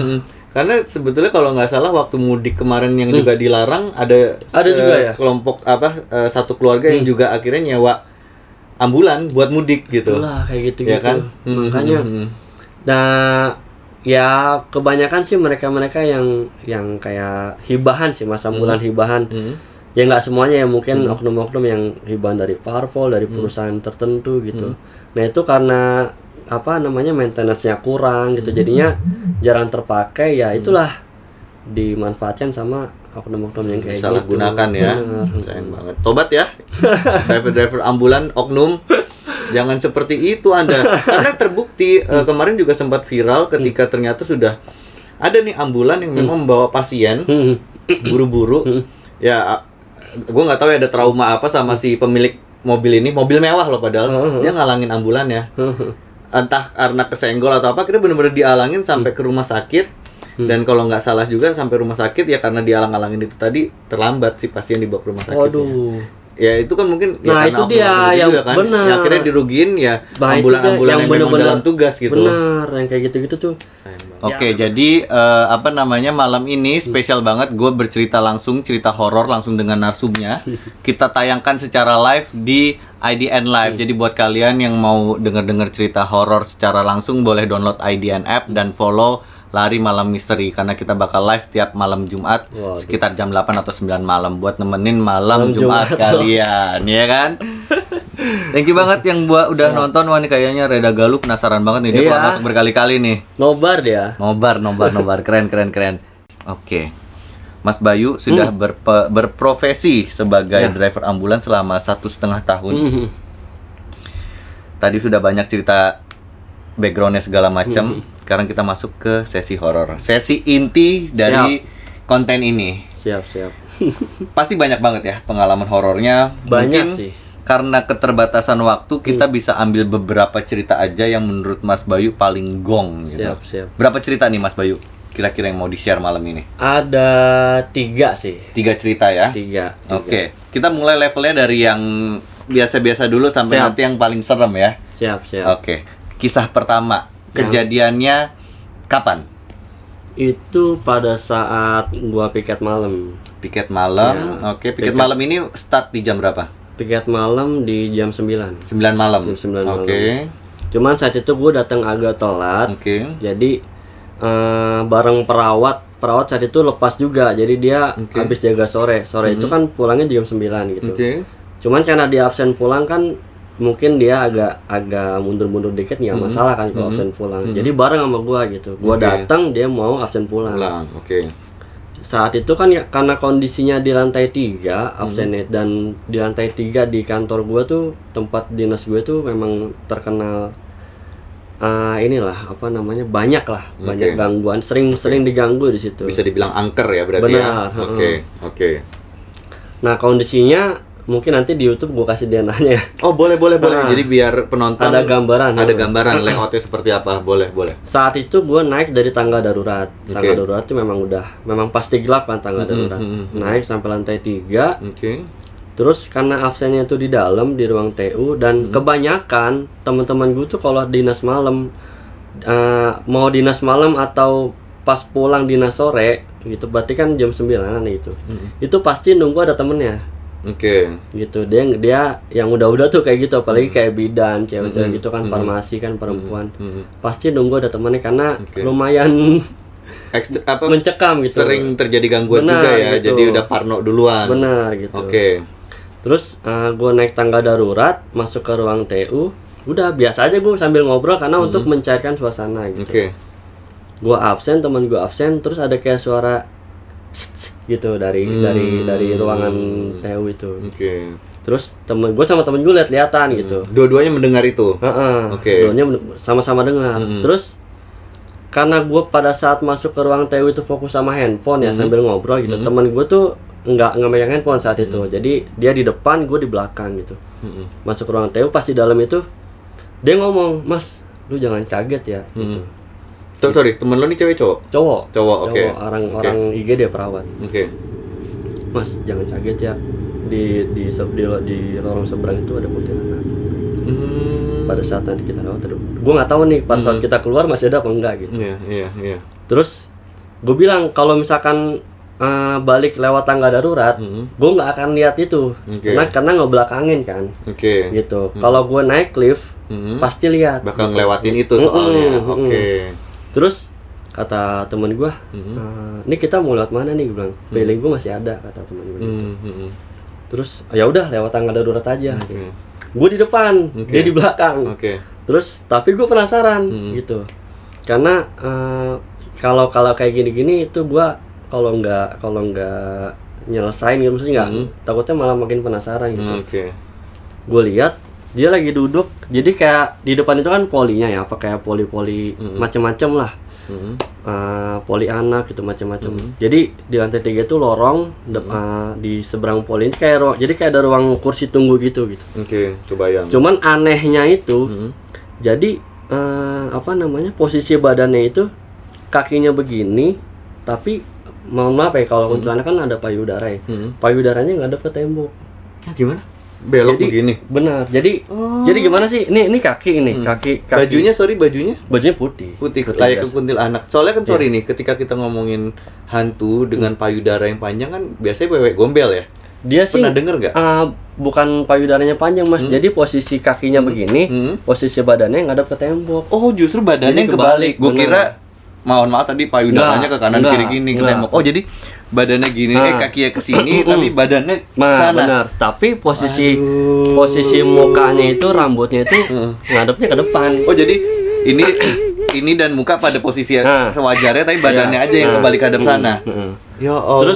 Karena sebetulnya kalau nggak salah waktu mudik kemarin yang juga dilarang ada juga ya? kelompok satu keluarga yang juga akhirnya nyewa ambulan buat mudik gitu. Itulah kayak gitu-gitu. Ya kan? Makanya nah ya kebanyakan sih mereka yang kayak hibahan sih, Mas, ambulan hibahan. Ya nggak semuanya ya, mungkin oknum-oknum yang hibahan dari parpol, dari perusahaan tertentu gitu. Nah, itu karena maintenance-nya kurang gitu, jadinya jarang terpakai, ya itulah dimanfaatkan sama oknum-oknum yang kayak Salah gitu. gunakan ya. Benar. Sayang banget. Tobat ya. Driver-driver ambulan oknum. Jangan seperti itu Anda. Karena terbukti kemarin juga sempat viral ketika ternyata sudah ada nih ambulan yang memang membawa pasien buru-buru. Ya gue nggak tahu ya ada trauma apa sama si pemilik mobil ini. Mobil mewah loh padahal. Dia ngalangin ambulan ya. Entah karena kesenggol atau apa, kita benar-benar dialangin sampai ke rumah sakit. Dan kalau nggak salah juga sampai rumah sakit ya karena dialang-alangin itu tadi terlambat si pasien dibawa ke rumah sakit. Waduh. Ya itu kan mungkin Nah, ya itu dia yang juga kan. benar. Ya, akhirnya dirugiin ya Nah, itu ambulan-ambulan dia yang memang dalam tugas gitu. Benar, yang kayak gitu-gitu tuh. Oke, jadi malam ini spesial banget. Gue bercerita langsung, cerita horor langsung dengan narsumnya. Kita tayangkan secara live di IDN Live. Jadi buat kalian yang mau denger-denger cerita horor secara langsung, boleh download IDN app dan follow Lari Malam Misteri, karena kita bakal live tiap malam Jumat. Waduh. Sekitar jam 8 atau 9 malam buat nemenin malam Jumat kalian, ya kan? Thank you banget yang udah nonton. Wah, ini kayaknya Reda Galuh penasaran banget nih. Dia Iya. keluar masuk berkali-kali nih. Nobar dia. Nobar. Keren. Oke. Mas Bayu sudah berprofesi sebagai driver ambulan selama 1,5 tahun. Tadi sudah banyak cerita backgroundnya segala macam. Sekarang kita masuk ke sesi horor. Sesi inti dari konten ini. Siap. Pasti banyak banget ya pengalaman horornya. Banyak Mungkin sih. karena keterbatasan waktu kita bisa ambil beberapa cerita aja yang menurut Mas Bayu paling gong gitu. Siap. Berapa cerita nih Mas Bayu kira-kira yang mau di-share malam ini? Ada 3 sih. 3 cerita ya? 3. Oke. Kita mulai levelnya dari yang biasa-biasa dulu sampai Siap. nanti yang paling serem ya. Siap. Oke. Kisah pertama, kejadiannya kapan? Itu pada saat gua piket malam. Piket malam. Oke, piket malam ini start di jam berapa? Piket malam di jam 9. 9 malam. Jam 9 malam. Oke. Cuman saat itu gua datang agak telat. Oke. Jadi bareng perawat saat itu lepas juga. Jadi dia habis jaga sore. Sore itu kan pulangnya jam 9 gitu. Oke. Cuman karena dia absen pulang kan mungkin dia agak mundur-mundur dikit, nggak masalah kan kalau absen pulang. Jadi bareng sama gua gitu. Gua datang, dia mau absen pulang. Oke. Saat itu kan ya, karena kondisinya di lantai 3 absennya, dan di lantai 3 di kantor gua tuh, tempat dinas gue tuh memang terkenal banyak gangguan, sering diganggu di situ. Bisa dibilang angker ya berarti Benar, ya. Oke. Nah, kondisinya mungkin nanti di YouTube gue kasih DNA-nya. Oh, boleh. Nah, Jadi biar penonton ada gambaran. ada gambaran layoutnya seperti apa. Boleh. Saat itu gue naik dari tangga darurat. Tangga darurat itu memang pasti gelap kan tangga darurat. Naik sampai lantai 3. Oke. Terus karena absennya tuh di dalam di ruang TU dan kebanyakan teman-teman gue tuh kalau dinas malam mau dinas malam atau pas pulang dinas sore gitu, berarti kan jam 9-an gitu. Itu pasti nunggu ada temennya. Oke. Gitu. Dia yang udah tuh kayak gitu, apalagi kayak bidan, cewek-cewek gitu kan, farmasi kan perempuan. Pasti nunggu ada temennya karena lumayan mencekam gitu. Sering terjadi gangguan juga ya. Gitu. Jadi udah parno duluan. Benar gitu. Oke. Terus gue naik tangga darurat, masuk ke ruang TU. Udah biasa aja gue sambil ngobrol karena untuk mencairkan suasana gitu. Oke. Gue absen, teman gue absen, terus ada kayak suara gitu dari ruangan TU itu. Oke. Terus temen gue sama temen gue lihat-lihatan gitu. Dua-duanya mendengar itu. Oke. Dua-duanya sama-sama dengar. Terus karena gue pada saat masuk ke ruang TU itu fokus sama handphone ya sambil ngobrol gitu. Temen gue tuh nggak megang handphone saat itu. Jadi dia di depan, gue di belakang gitu. Masuk ke ruang TU pas di dalam itu dia ngomong, "Mas, lu jangan kaget ya." Gitu. Sorry, temen lo nih cewek cowok? Cowok, oke. Orang IGD perawat. Oke. "Mas, jangan kaget ya. Di lorong seberang itu ada kuntilanak." Pada saat nanti kita lewat, gue nggak tahu nih pada saat kita keluar masih ada apa enggak gitu. Iya. Terus gue bilang kalau misalkan balik lewat tangga darurat, gue nggak akan lihat itu, karena ngebelakangin kan. Gitu. Kalau gue naik lift, pasti lihat. Bakal ngelewatin itu soalnya. Oke. Terus kata temen gue, ini kita mau lewat mana nih? Gue bilang, feeling gue masih ada, kata temen gue gitu. Terus ya udah lewat tangga darurat aja. Gitu. Gue di depan, dia di belakang. Terus tapi gue penasaran gitu, karena kalau kayak gini-gini itu gue kalau nggak nyelesain gitu, maksudnya nggak, takutnya malah makin penasaran gitu. Gue lihat dia lagi duduk, jadi kayak di depan itu kan polinya ya, apa kayak poli macem-macem lah, poli anak gitu macem-macem. Jadi di lantai 3 itu lorong, di seberang poli ini kayak jadi kayak ada ruang kursi tunggu gitu. Oke, coba yang. Cuman anehnya itu, jadi posisi badannya itu kakinya begini, tapi mohon maaf ya kalau kuntilanak kan ada payudara ya, payudaranya ngadep ke tembok. Gimana? Belok jadi, begini. Benar. Jadi gimana sih? Ini kaki ini, kaki. Bajunya putih. Kayak ke kuntilanak. Soalnya kan nih, ketika kita ngomongin hantu dengan payudara yang panjang kan biasanya wewe gombel ya. Dia sih pernah denger nggak? Bukan payudaranya panjang, Mas. Jadi posisi kakinya begini, posisi badannya ngadep ke tembok. Oh, justru badannya kebalik. Gue kira mohon maaf tadi payudaranya ke kanan kiri gini ke tembok. Oh, jadi badannya gini, kakinya ke sini tapi badannya ke sana. Benar. Tapi posisi mukanya itu, rambutnya itu ngadepnya ke depan. Oh, jadi ini dan muka pada posisi sewajarnya tapi badannya aja yang kembali ke hadap sana. Ya Allah.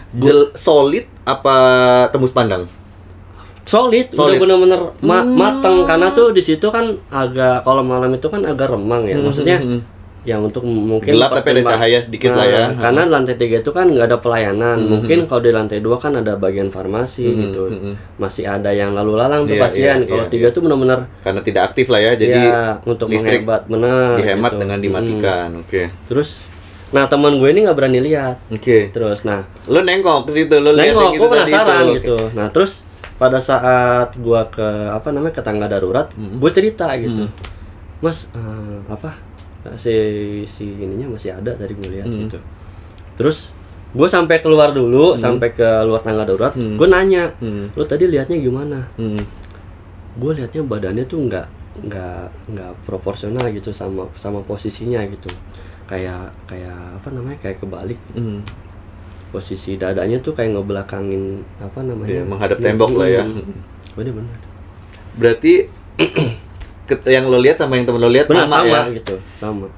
Terus solid apa tembus pandang? Solid. Udah bener-bener mateng, karena tuh di situ kan agak, kalau malam itu kan agak remang ya. Maksudnya yang untuk mungkin gelap tapi ada cahaya sedikit lah ya. Karena lantai 3 itu kan nggak ada pelayanan. Mungkin kalau di lantai 2 kan ada bagian farmasi gitu. Masih ada yang lalu lalang tuh pasien. Kalau 3 itu benar-benar karena tidak aktif lah ya. Jadi untuk listrik menghemat, benar. Dihemat gitu. dengan dimatikan. Terus teman gue ini nggak berani lihat. Terus lo nengok ke situ, lo nengok, gue penasaran gitu. Nah, terus pada saat gue ke tangga darurat, gue cerita gitu. Mas, si ininya masih ada tadi gue lihat gitu. Terus gue sampai keluar dulu, sampai ke luar tangga darurat, gue nanya, lo tadi lihatnya gimana? Gue lihatnya badannya tuh nggak proporsional gitu sama posisinya gitu, kayak kayak kebalik gitu. Posisi dadanya tuh kayak ngebelakangin menghadap tembok lah ya. Bener. Berarti yang lo lihat sama yang temen lo lihat sama ya? Gitu, sama.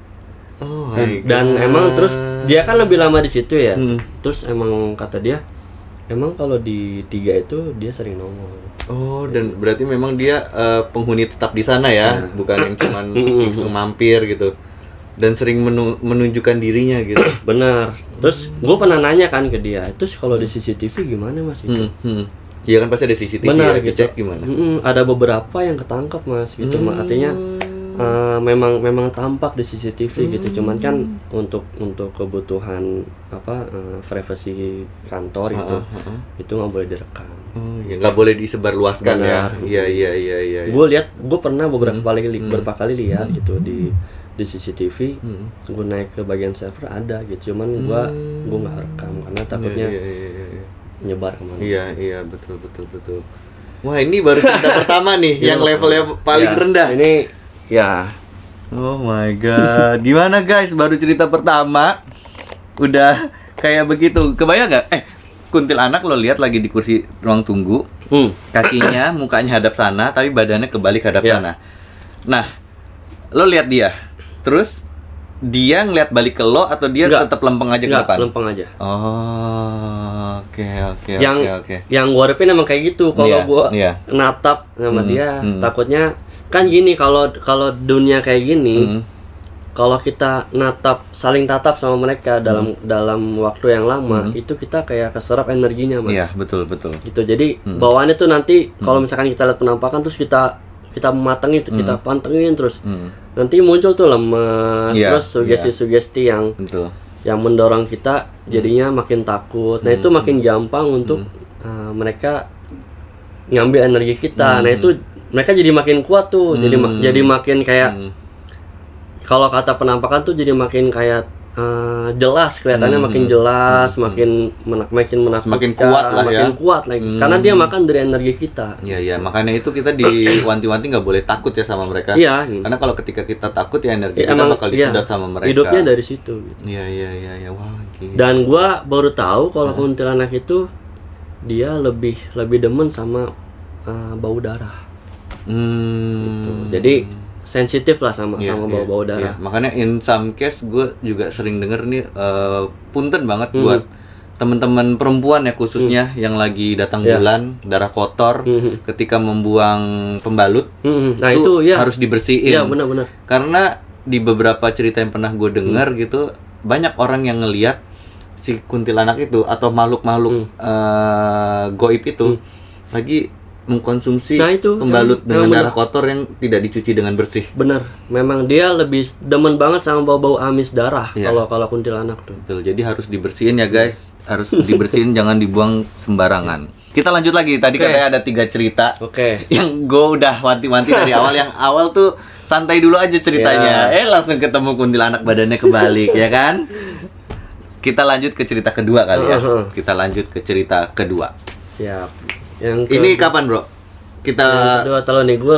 Oh, dan emang terus dia kan lebih lama di situ ya. Terus emang kata dia, emang kalau di 3 itu dia sering nongol. Oh, dan berarti memang dia penghuni tetap di sana ya, bukan yang cuman langsung mampir gitu. Dan sering menunjukkan dirinya gitu. Benar. Terus gue pernah nanya kan ke dia, terus kalau di CCTV gimana Mas itu? Iya kan pasti ada CCTV Benar, ya, gitu. dicek gimana? Ada beberapa yang ketangkap Mas gitu, artinya memang tampak di CCTV gitu. Cuman kan untuk kebutuhan privasi kantor gitu, itu nggak boleh direkam. Ya nggak boleh disebarluaskan ya. Benar. Iya. Gue pernah beberapa kali lihat gitu di CCTV. Gue naik ke bagian server ada gitu, cuman gue nggak rekam karena takutnya Iya. nyebar kemana. Iya, betul. Wah, ini baru cerita pertama nih yang levelnya paling Ya, rendah. Ini ya Oh my god. Gimana guys, baru cerita pertama udah kayak begitu. Kebayang nggak? Kuntilanak lo lihat lagi di kursi ruang tunggu, kakinya, mukanya hadap sana, tapi badannya kebalik hadap Ya. sana. Nah, lo lihat dia, terus dia ngeliat balik ke lo atau dia Nggak. tetap lempeng aja ke nggak depan? lempeng aja. Oh, oke. Yang gue harapin emang kayak gitu. Kalau Iya, gue iya. natap sama dia, takutnya kan gini, kalau dunia kayak gini, kalau kita saling tatap sama mereka dalam waktu yang lama, itu kita kayak keserap energinya Mas. Iya, betul. Gitu. Jadi bawaannya tuh nanti kalau misalkan kita lihat penampakan terus kita matengin, kita pantengin terus. Nanti muncul tuh lemes, Iya, terus sugesti-sugesti yang Betul. mendorong kita jadinya makin takut. Nah, itu makin gampang untuk mereka ngambil energi kita. Nah, itu mereka jadi makin kuat tuh. Jadi makin kayak kalau kata penampakan tuh jadi makin kayak jelas, kelihatannya makin jelas, makin menakutkan, Semakin kuat lah ya. makin kuat lagi. Karena dia makan dari energi kita. Iya, makanya itu kita diwanti-wanti nggak boleh takut ya sama mereka. Iya. Karena kalau ketika kita takut ya energi Ya, kita emang, bakal disedot sama mereka. Hidupnya dari situ. Gitu. Iya. Wah, gila. Dan gua baru tahu kalau kuntilanak itu dia lebih demen sama bau darah. Gitu. Jadi sensitif lah sama bau-bau darah. Iya. Makanya in some case gue juga sering denger nih punten banget buat teman-teman perempuan ya khususnya yang lagi datang bulan, darah kotor ketika membuang pembalut. Nah, itu ya harus dibersihin. Iya, benar-benar. Karena di beberapa cerita yang pernah gue dengar gitu, banyak orang yang ngelihat si kuntilanak itu atau makhluk-makhluk goib itu lagi mengkonsumsi Nah, itu pembalut yang dengan darah kotor yang tidak dicuci dengan bersih. Bener, memang dia lebih demen banget sama bau-bau amis darah. Iya. Kalau kuntilanak tuh. Betul. Jadi harus dibersihin ya guys, harus dibersihin, jangan dibuang sembarangan. Kita lanjut lagi. Tadi katanya ada 3 cerita. Oke. Yang gue udah wanti-wanti dari awal. Yang awal tuh santai dulu aja ceritanya. Langsung ketemu kuntilanak badannya kebalik ya kan. Kita lanjut ke cerita kedua kali ya. Kita lanjut ke cerita kedua. Siap. Ini kapan bro? Kita Kedua tahun nih, gue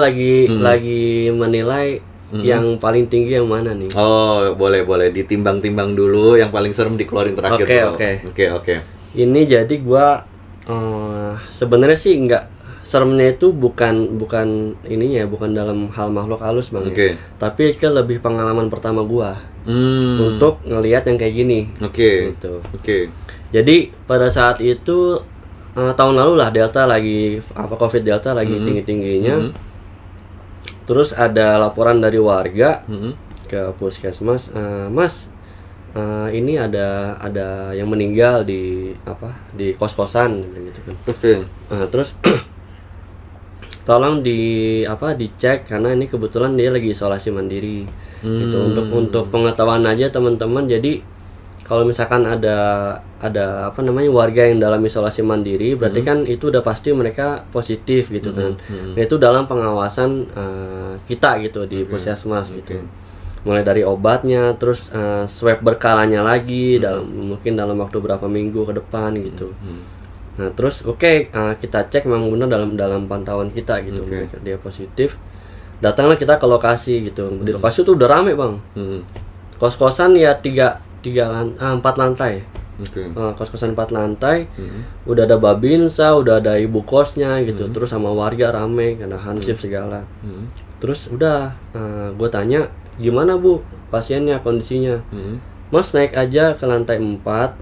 lagi menilai yang paling tinggi yang mana nih. Oh boleh ditimbang-timbang dulu. Yang paling serem dikeluarin terakhir bro. Oke. Ini jadi gue sebenarnya sih nggak seremnya itu bukan ininya, bukan dalam hal makhluk halus bang. Tapi lebih pengalaman pertama gue untuk ngelihat yang kayak gini. Gitu. Jadi pada saat itu tahun lalu lah COVID Delta lagi tinggi-tingginya. Terus ada laporan dari warga ke puskesmas, Mas, ini ada yang meninggal di kos-kosan gitu kan. Terus tolong dicek karena ini kebetulan dia lagi isolasi mandiri. Gitu untuk pengetahuan aja teman-teman. Jadi kalau misalkan ada warga yang dalam isolasi mandiri, berarti kan itu udah pasti mereka positif gitu kan. Nah, itu dalam pengawasan kita gitu di puskesmas gitu. Mulai dari obatnya, terus swab berkalanya lagi mungkin dalam waktu berapa minggu ke depan gitu. Nah, terus kita cek memang benar dalam pantauan kita gitu. Dia positif. Datanglah kita ke lokasi gitu. Di lokasi tuh udah rame, Bang. Kos-kosan ya 4 lantai. Kos-kosan 4 lantai. Udah ada babinsa, udah ada ibu kosnya gitu. Terus sama warga rame, ada hansip segala. Terus udah gue tanya, "Gimana, Bu? Pasiennya kondisinya?" "Mas naik aja ke lantai 4.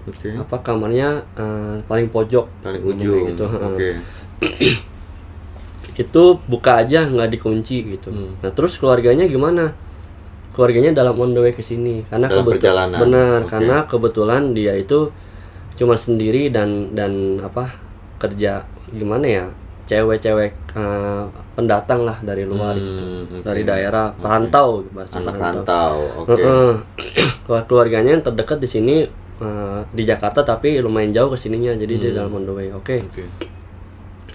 Kamarnya paling pojok, paling ujung." Gitu. Itu buka aja, nggak dikunci gitu. Nah, terus keluarganya gimana? Keluarganya dalam on the way ke sini karena perjalanan. Benar, karena kebetulan dia itu cuma sendiri dan kerja gimana ya, cewek-cewek pendatang lah dari luar gitu, dari daerah perantau, bahasa Anak perantau. rantau. Oke. Keluarganya yang terdekat di sini di Jakarta, tapi lumayan jauh ke sininya, jadi dia dalam on the way. Oke.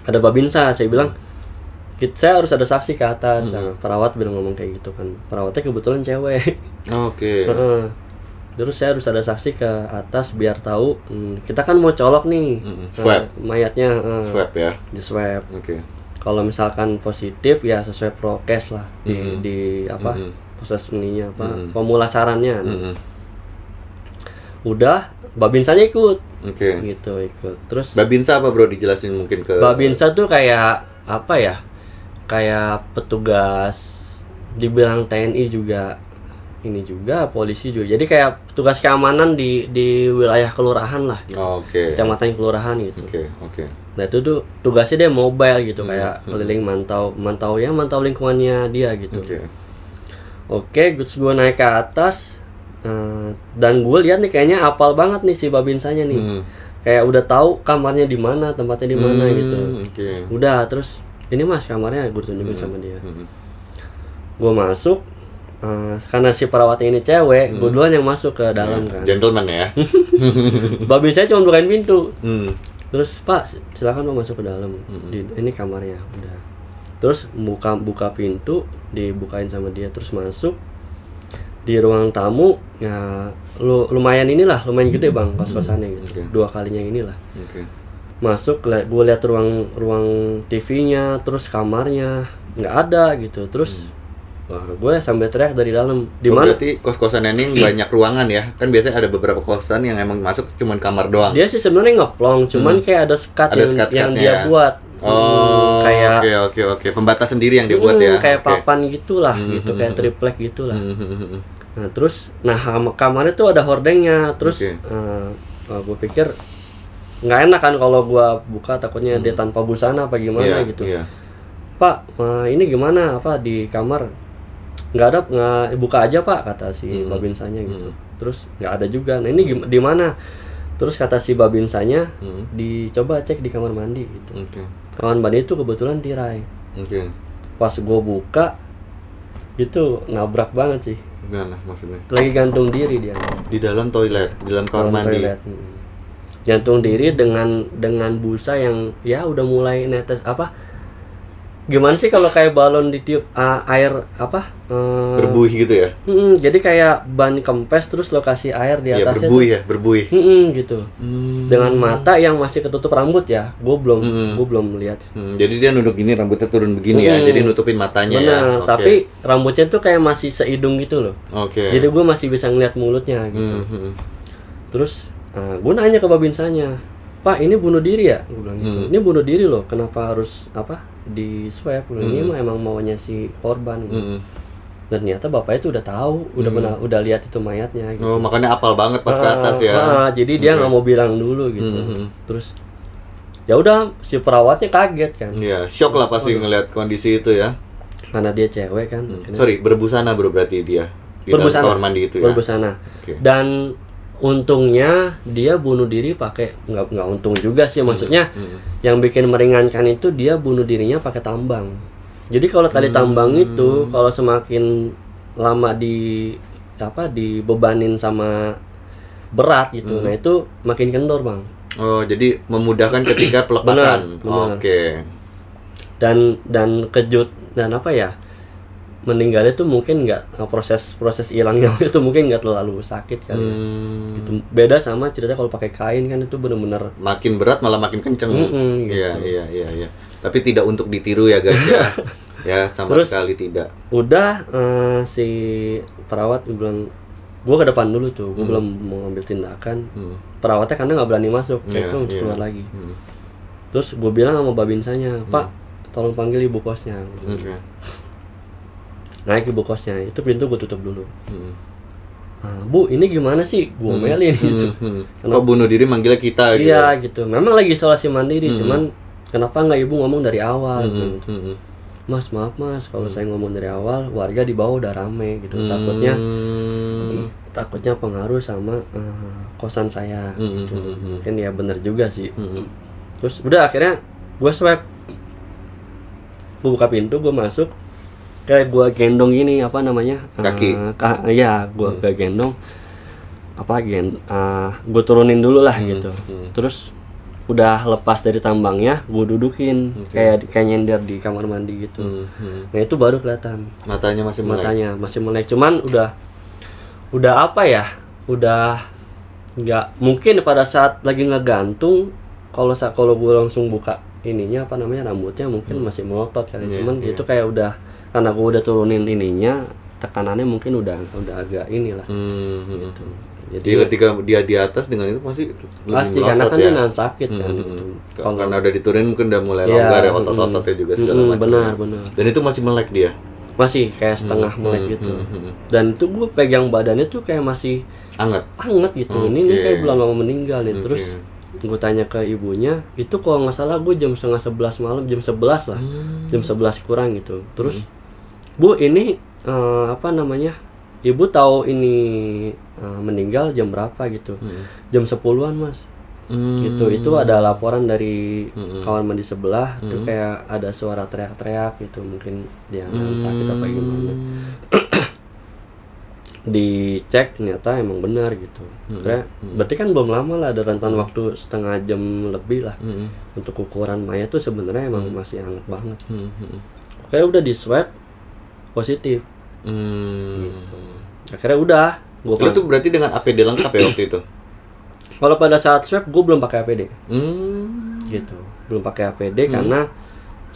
Ada Babinsa, saya bilang saya harus ada saksi ke atas. Perawat bilang ngomong kayak gitu kan, perawatnya kebetulan cewek. Oke. Terus saya harus ada saksi ke atas biar tahu kita kan mau colok nih Swab. mayatnya, Swab ya. di swab. Oke. Kalau misalkan positif ya sesuai prokes lah di apa proses ininya apa pemulasarannya. Udah Babinsanya ikut. Oke. Gitu ikut. Terus Babinsa apa bro, dijelasin mungkin ke Babinsa tuh kayak apa ya? Kayak petugas, dibilang TNI juga, ini juga polisi juga. Jadi kayak petugas keamanan di wilayah kelurahan lah gitu. Oke. Kecamatan kelurahan gitu. Oke. Nah itu tuh tugasnya dia mobile gitu, kayak keliling mantau lingkungannya dia gitu. Oke, gue naik ke atas dan gue lihat nih kayaknya apal banget nih si Babinsanya nih. Kayak udah tahu kamarnya di mana, tempatnya di mana gitu. Udah, terus ini mas kamarnya, gue tunjukin sama dia. Gue masuk, karena si perawatnya ini cewek, gue duluan yang masuk ke dalam kan. Gentleman ya. Babinsanya cuma bukain pintu. Terus Pak silakan Pak masuk ke dalam. Ini kamarnya. Udah. Terus buka pintu, dibukain sama dia, terus masuk di ruang tamu. Ya lumayan gede bang kos-kosannya gitu. 2 kalinya inilah. Masuk, gue lihat ruang TV-nya, terus kamarnya nggak ada gitu. Terus wah, gue sambil teriak dari dalam. Di mana? Berarti kos-kosan ini banyak ruangan ya? Kan biasanya ada beberapa kosan yang emang masuk cuman kamar doang. Dia sih sebenarnya ngeplong, cuman kayak ada sekat yang dia buat. Kayak Oke. Pembatas sendiri yang dia buat ya. Kayak papan gitulah, gitu kayak triplek gitulah. Nah, terus kamarnya tuh ada hordengnya. Terus gue pikir nggak enak kan kalau gue buka, takutnya dia tanpa busana apa gimana gitu. Pak, ini gimana apa di kamar? Nggak ada, buka aja Pak, kata si Babinsanya gitu. Terus nggak ada juga. Nah ini di mana? Terus kata si Babinsanya, dicoba cek di kamar mandi gitu. Kamar mandi itu kebetulan tirai. Pas gue buka, itu nabrak banget sih. Gimana maksudnya? Lagi gantung diri dia. Di dalam toilet, di dalam kamar mandi. Gantung diri dengan busa yang ya udah mulai netes apa? Gimana sih kalau kayak balon ditiup air apa? Berbuih gitu ya? Jadi kayak ban kempes terus lokasi air di atasnya. Berbuih. Gitu. Dengan mata yang masih ketutup rambut ya. Gue belum lihat. Jadi dia nunduk gini, rambutnya turun begini ya. Jadi nutupin matanya. Bener, tapi rambutnya tuh kayak masih seidung gitu loh. Jadi gue masih bisa ngeliat mulutnya gitu. Terus gue nanya ke Babinsanya, Pak ini bunuh diri ya? Gue bilang gitu. Ini bunuh diri loh. Kenapa harus di swab? Ini mah emang maunya si korban. Dan ternyata bapaknya tuh udah tahu, udah lihat itu mayatnya gitu. Makanya apal banget pas ke atas ya. Jadi dia nggak mau bilang dulu gitu. Terus ya udah, si perawatnya kaget kan. Iya, shock lah pasti ngelihat kondisi itu ya. Karena dia cewek kan. Sorry, berbusana bro berarti dia di dalam kamar mandi itu ya. Berbusana. Dan untungnya dia bunuh diri pakai, nggak untung juga sih, maksudnya yang bikin meringankan itu dia bunuh dirinya pakai tambang. Jadi kalau tali tambang itu kalau semakin lama dibebanin sama berat gitu, nah itu makin kendor bang. Jadi memudahkan ketika pelepasan. Benar. Dan kejut dan meninggalnya tuh mungkin nggak, proses hilangnya itu mungkin nggak terlalu sakit kan. Gitu. Beda sama cerita kalau pakai kain kan, itu benar-benar makin berat malah makin kenceng. Gitu. Iya. Tapi tidak untuk ditiru ya guys ya. Ya sama Terus, sekali tidak. Udah si perawat bilang, gue ke depan dulu tuh, gue belum mau ambil tindakan. Perawatnya karena nggak berani masuk, itu keluar lagi. Terus gue bilang sama Babinsanya, Pak, tolong panggil ibu kosnya. Naik ibu kosnya, itu pintu gue tutup dulu. Bu, ini gimana sih? Gue melin gitu. Kok bunuh diri manggilnya kita gitu? Iya gitu. Memang lagi isolasi mandiri, cuman kenapa nggak ibu ngomong dari awal? Gitu. Mas, maaf mas, kalau saya ngomong dari awal, warga di bawah udah rame gitu. Takutnya pengaruh sama kosan saya. Gitu. Mungkin ya bener juga sih. Terus udah akhirnya gue swab, gue buka pintu, gue masuk, kayak gue gendong gini apa namanya, Kaki. Iya, gue gendong gue turunin dulu lah gitu. Terus udah lepas dari tambangnya, gue dudukin kayak nyender di kamar mandi gitu. Nah itu baru kelihatan Matanya masih melek. masih melek, cuman udah apa ya, udah nggak mungkin pada saat lagi ngegantung. Kalau gue langsung buka ininya apa namanya, rambutnya mungkin masih melotot kali. Cuman itu kayak udah, karena gue udah turunin ininya, tekanannya mungkin udah agak inilah gitu. Jadi ketika dia di atas dengan itu pasti karena kan ya? dia nahan sakit kan gitu. Karena udah diturunin mungkin udah mulai longgar ya, otot-ototnya juga segala macam. Benar. Dan itu masih melek dia. Masih kayak setengah melek gitu. Dan itu gue pegang badannya tuh kayak masih Hangat. gitu. Ini kayak belum lama meninggal nih. Terus gue tanya ke ibunya, itu kalau nggak salah gue jam 10:30 malam, jam 11 lah, jam 11 kurang gitu. Terus Bu, ini apa namanya, ibu tahu ini meninggal jam berapa gitu? Jam 10-an mas. Gitu. Itu ada laporan dari kamar mandi sebelah, itu kayak ada suara teriak-teriak gitu, mungkin dia sakit apa gimana. Dicek ternyata emang benar gitu. Berarti kan belum lama lah, ada rentan waktu setengah jam lebih lah. Untuk ukuran mayat tuh sebenarnya emang masih hangat banget. Kayak udah di swab positif. Gitu. Akhirnya udah. Itu berarti dengan APD lengkap ya waktu itu? Kalau pada saat swab gue belum pakai APD. Gitu. Belum pakai APD karena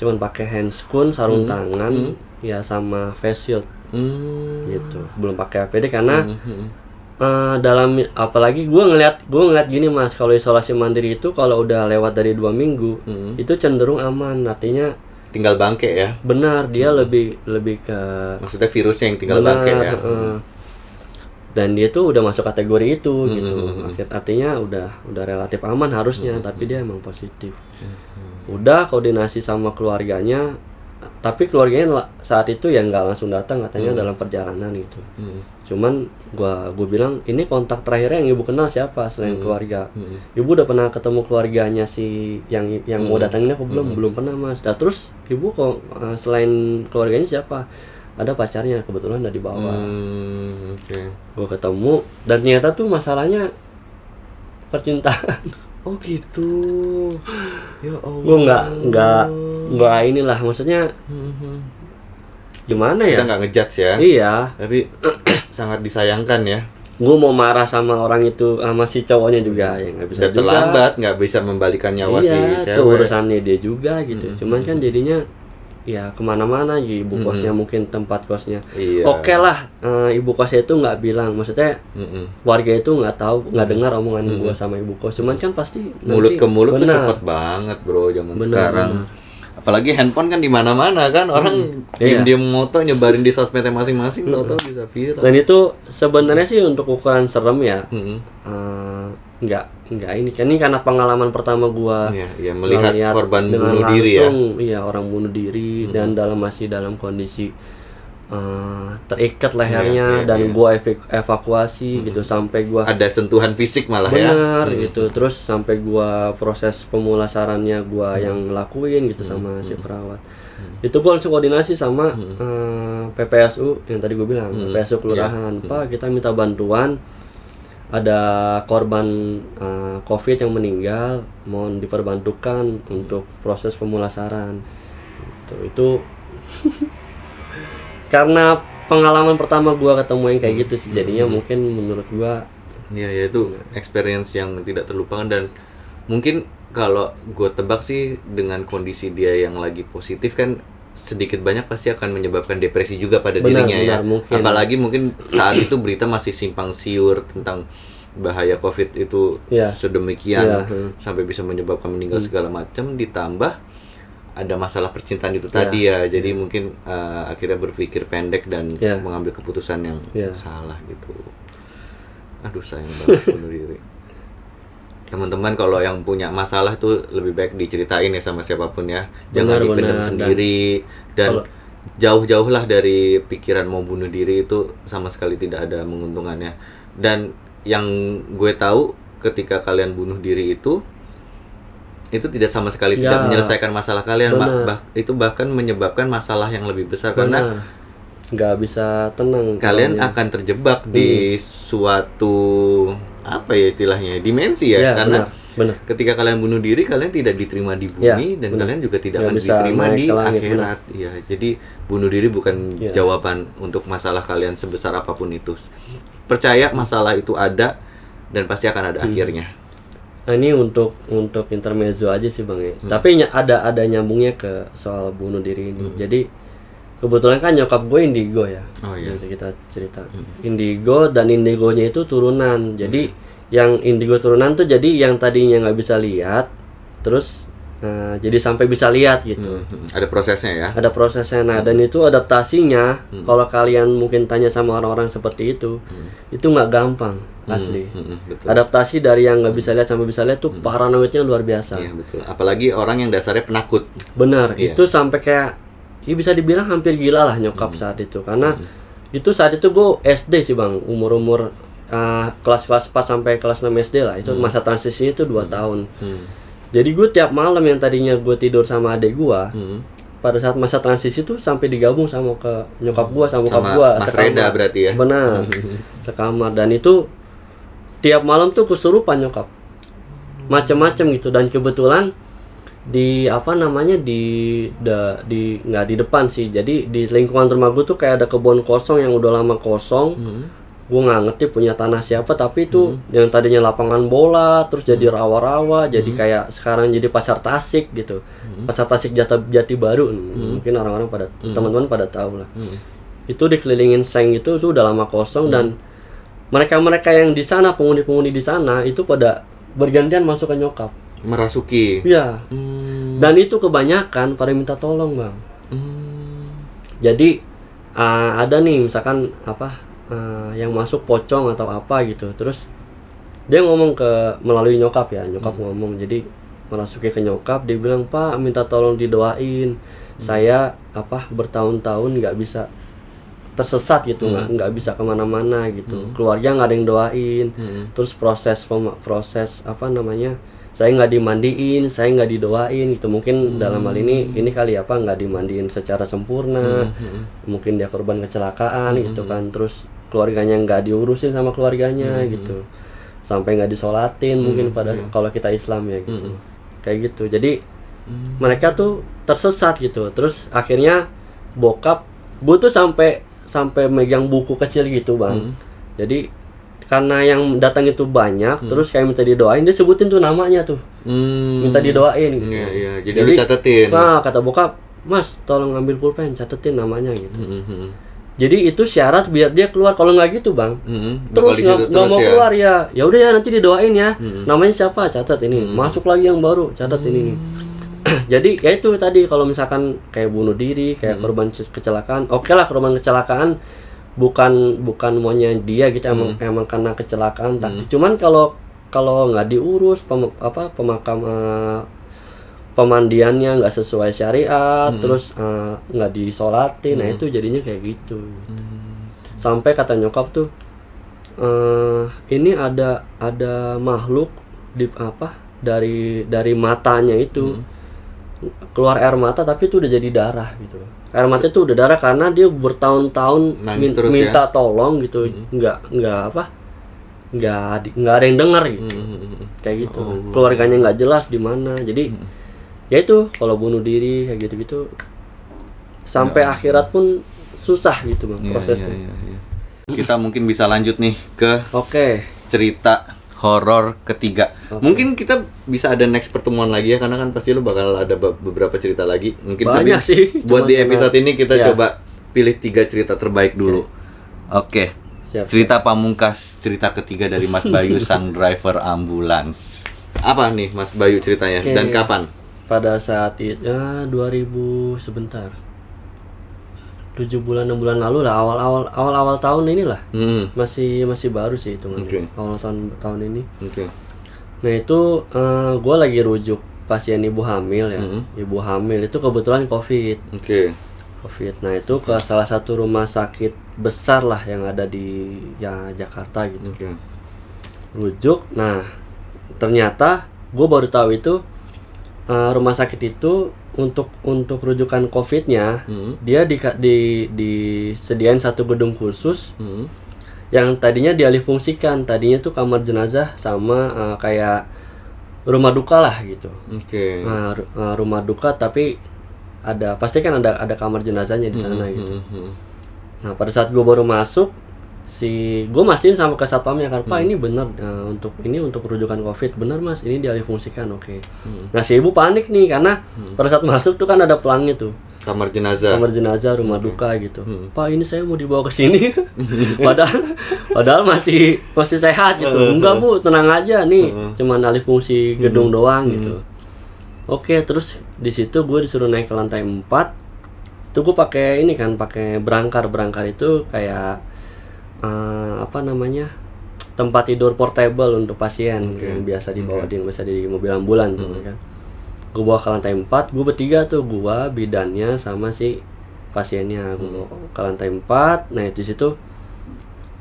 cuman pakai handscoon, sarung tangan, ya sama face shield. Gitu. Belum pakai APD karena dalam, apalagi gue ngeliat gini mas, kalau isolasi mandiri itu kalau udah lewat dari 2 minggu itu cenderung aman, artinya tinggal bangke ya. Benar, dia lebih ke, maksudnya virusnya yang tinggal bangke ya. Dan dia tuh udah masuk kategori itu gitu. Artinya udah relatif aman harusnya, tapi dia emang positif. Udah koordinasi sama keluarganya, tapi keluarganya saat itu ya nggak langsung datang, katanya dalam perjalanan gitu. Cuman gua bilang, ini kontak terakhirnya yang ibu kenal siapa selain keluarga? Ibu udah pernah ketemu keluarganya si yang mau datangin aku? Belum pernah mas. Nah terus ibu kok selain keluarganya siapa? Ada pacarnya, kebetulan udah dibawa. Gue ketemu dan ternyata tuh masalahnya percintaan. Oh gitu. Ya Allah. Gue nggak inilah, maksudnya gimana ya? Kita nggak ngejudge ya. Iya. Tapi sangat disayangkan ya. Gue mau marah sama orang itu, sama si cowoknya juga, ya nggak bisa Udah juga. terlambat, nggak bisa membalikan nyawa si Iya, itu cewek. urusannya dia juga gitu. Cuman kan jadinya ya kemana-mana aja, ibu kosnya mungkin tempat kosnya. Iya. Oke lah, ibu kosnya itu nggak bilang, maksudnya warga itu nggak tahu, nggak dengar omongan gua sama ibu kos. Cuman kan pasti Mulut nanti, ke mulut tuh benar. cepet banget bro zaman Benar, sekarang. Apalagi handphone kan di mana-mana kan, orang diem-diem moto nyebarin di sosmednya masing-masing, tahu-tahu bisa viral. Dan itu sebenarnya sih untuk ukuran serem ya, nggak ini kan, ini karena pengalaman pertama gua. Iya, melihat korban dengan bunuh diri ya. Iya, orang bunuh diri dan masih dalam kondisi terikat lehernya, dan gua evakuasi gitu, sampai gua Ada sentuhan fisik malah ya. benar gitu. Terus sampai gua proses pemulasarannya gua yang ngelakuin gitu sama si perawat. Itu gua langsung koordinasi sama PPSU yang tadi gua bilang, PPSU kelurahan. Pak, kita minta bantuan, ada korban COVID yang meninggal, mohon diperbantukan untuk proses pemulasaran. Itu karena pengalaman pertama gua ketemu yang kayak gitu sih, jadinya mungkin menurut gua Iya, itu experience yang tidak terlupakan. Dan mungkin kalau gue tebak sih dengan kondisi dia yang lagi positif kan sedikit banyak pasti akan menyebabkan depresi juga pada dirinya ya. Mungkin. Apalagi mungkin saat itu berita masih simpang siur tentang bahaya COVID itu sedemikian sampai bisa menyebabkan meninggal segala macam, ditambah ada masalah percintaan itu tadi ya. Jadi mungkin akhirnya berpikir pendek dan mengambil keputusan yang salah gitu. Aduh, sayang banget bunuh diri. Teman-teman kalau yang punya masalah tuh lebih baik diceritain ya sama siapapun ya. Jangan dipendam sendiri dan jauh-jauhlah dari pikiran mau bunuh diri, itu sama sekali tidak ada menguntungkannya. Dan yang gue tahu ketika kalian bunuh diri itu itu tidak sama sekali Ya. tidak menyelesaikan masalah kalian, Benar. itu bahkan menyebabkan masalah yang lebih besar karena Benar. Nggak bisa tenang. kalian pokoknya. akan terjebak di suatu apa ya istilahnya dimensi ya, Ya, karena benar. ketika kalian bunuh diri kalian tidak diterima di bumi Ya, dan benar. kalian juga tidak Nggak akan bisa diterima naik di ke langit, akhirat ya. Jadi bunuh diri bukan Ya. jawaban untuk masalah kalian sebesar apapun itu. Percaya masalah itu ada dan pasti akan ada akhirnya. Nah, ini untuk intermezzo aja sih Bang ya. Tapi ada nyambungnya ke soal bunuh diri ini. Jadi kebetulan kan nyokap gue indigo ya. Oh, iya. Nanti kita cerita. Indigo dan indigonya itu turunan. Jadi yang indigo turunan tuh jadi yang tadinya nggak bisa lihat, terus jadi sampai bisa lihat gitu. Ada prosesnya ya. Ada prosesnya. Nah, dan itu adaptasinya kalau kalian mungkin tanya sama orang-orang seperti itu nggak gampang asli. Betul. Adaptasi dari yang nggak bisa lihat sampai bisa lihat tuh paranoidnya luar biasa. Iya betul. Apalagi orang yang dasarnya penakut. Benar, Iya. itu sampai kayak ya bisa dibilang hampir gila lah nyokap saat itu. Karena itu saat itu gue SD sih Bang, umur-umur kelas 4 sampai kelas 6 SD lah. Itu masa transisi itu 2 tahun. Jadi gue tiap malam yang tadinya gue tidur sama adik gue, pada saat masa transisi tuh sampai digabung sama ke nyokap gue sama bokap Sama gue Mas Reda berarti ya. Benar. Sekamar, dan itu tiap malam tuh kesurupan nyokap. Macem-macem gitu, dan kebetulan di apa namanya di nggak di depan sih, jadi di lingkungan rumah gue tuh kayak ada kebun kosong yang udah lama kosong. Gue nggak ngerti punya tanah siapa, tapi itu yang tadinya lapangan bola terus jadi rawa-rawa, jadi kayak sekarang jadi pasar Tasik gitu. Pasar Tasik Jati Baru, mungkin orang-orang pada teman-teman pada tahu lah. Itu dikelilingin seng gitu, itu udah lama kosong. Dan mereka yang di sana, penghuni-penghuni di sana itu pada bergantian masuk ke nyokap. Merasuki. Iya. Dan itu kebanyakan pada minta tolong Bang. Jadi ada nih misalkan yang masuk pocong atau apa gitu, terus dia ngomong melalui nyokap ya, nyokap ngomong, jadi merasuki ke nyokap, dia bilang, "Pak, minta tolong didoain, saya bertahun-tahun nggak bisa, tersesat gitu, nggak bisa kemana-mana gitu, keluarga nggak ada yang doain, terus proses saya nggak dimandiin, saya nggak didoain gitu, mungkin dalam hal ini kali nggak dimandiin secara sempurna, mungkin dia korban kecelakaan gitu kan, terus keluarganya nggak diurusin sama keluarganya gitu, sampai nggak disolatin mungkin pada kalau kita Islam ya gitu, kayak gitu. Jadi mereka tuh tersesat gitu. Terus akhirnya bokap gue tuh sampai megang buku kecil gitu Bang. Jadi karena yang datang itu banyak, terus kayak minta didoain, dia sebutin tuh namanya tuh, minta didoain gitu. Iya. Jadi lu catetin. Nah, kata bokap, "Mas, tolong ambil pulpen, catetin namanya gitu." Jadi itu syarat biar dia keluar. Kalau nggak gitu Bang, terus nggak mau keluar ya udah ya nanti didoain ya. Namanya siapa, catat ini. Masuk lagi yang baru, catat ini. Jadi kayak itu tadi, kalau misalkan kayak bunuh diri, kayak korban kecelakaan, oke lah, korban kecelakaan bukan maunya dia gitu, emang karena kecelakaan tadi. Cuman kalau nggak diurus pemandiannya nggak sesuai syariat, terus nggak disolatin, nah itu jadinya kayak gitu. Sampai kata nyokap tuh, ini ada makhluk dari matanya itu keluar air mata, tapi itu udah jadi darah gitu. Air mata itu udah darah karena dia bertahun-tahun minta tolong gitu, nggak ada yang dengar gitu, kayak gitu. Keluarganya nggak jelas di mana. Jadi ya itu, kalau bunuh diri kayak gitu-gitu sampai akhirat pun susah gitu Bang prosesnya. Iya. Kita mungkin bisa lanjut nih ke cerita horor ketiga. Mungkin kita bisa ada next pertemuan lagi ya, karena kan pasti lu bakal ada beberapa cerita lagi. Mungkin banyak sih. Buat di episode ini kita coba pilih 3 cerita terbaik dulu. Oke. Siap. Cerita pamungkas, cerita ketiga dari Mas Bayu sang driver ambulans. Apa nih Mas Bayu ceritanya dan kapan? Pada saat itu 7 bulan 6 bulan lalu lah, awal tahun inilah. Masih baru sih itu. Awal tahun ini. Nah itu gue lagi rujuk pasien ibu hamil ya. Ibu hamil itu kebetulan COVID. COVID. Nah itu ke salah satu rumah sakit besar lah yang ada di Jakarta gitu. Rujuk. Nah ternyata gue baru tahu itu rumah sakit itu untuk rujukan COVID-nya dia disediain satu gedung khusus yang tadinya dialihfungsikan. Tadinya tuh kamar jenazah sama kayak rumah duka lah gitu. Oke. Rumah duka tapi pasti kan ada kamar jenazahnya di sana gitu. Nah pada saat gue baru masuk, gue mastiin sama ke satpamnya kan, Pak ini bener untuk rujukan COVID, bener Mas, ini dialihfungsikan, oke. Nah si ibu panik nih karena pada saat masuk tuh kan ada pelangnya tuh, Kamar jenazah rumah duka gitu. Pak ini saya mau dibawa ke sini, padahal masih sehat gitu. Enggak Bu, tenang aja nih, cuman alih fungsi gedung doang gitu. Oke, terus di situ gue disuruh naik ke lantai 4. Tuh gue pakai berangkar itu kayak tempat tidur portable untuk pasien yang biasa dibawa di mobil ambulan tuh kan. Gue bawa ke lantai 4, gue bertiga tuh, gue, bidannya sama si pasiennya. Gue bawa ke lantai 4. Nah di situ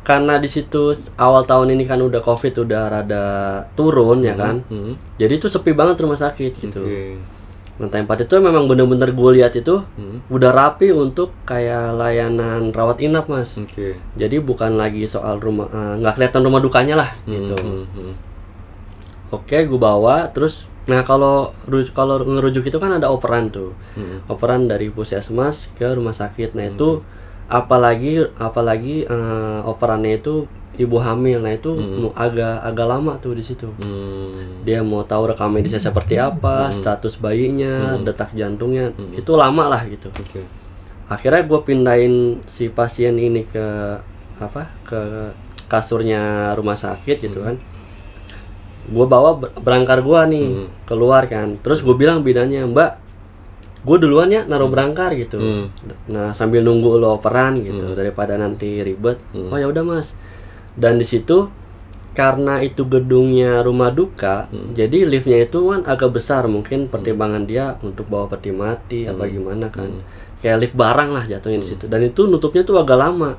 karena di situ awal tahun ini kan udah COVID udah rada turun ya kan. Jadi tuh sepi banget rumah sakit gitu. Lantai 4 itu memang bener-bener gue lihat itu udah rapi untuk kayak layanan rawat inap Mas. Jadi bukan lagi soal rumah, nggak kelihatan rumah dukanya lah gitu. Oke, gue bawa terus. Nah kalau ngerujuk itu kan ada operan tuh, operan dari puskesmas ke rumah sakit. Nah itu apalagi operannya itu ibu hamil. Nah itu agak lama tuh di situ. Dia mau tahu rekam medisnya seperti apa, status bayinya, detak jantungnya, itu lama lah gitu. Akhirnya gue pindahin si pasien ini ke kasurnya rumah sakit gitu kan. Gue bawa berangkar gue nih keluar kan. Terus gue bilang bidannya, Mbak, gue duluan ya naruh berangkar gitu. Nah sambil nunggu lo operan gitu daripada nanti ribet. Oh ya udah Mas. Dan di situ karena itu gedungnya rumah duka, jadi liftnya itu kan agak besar, mungkin pertimbangan dia untuk bawa peti mati apa gimana kan, kayak lift barang lah jatuhnya di situ. Dan itu nutupnya tuh agak lama.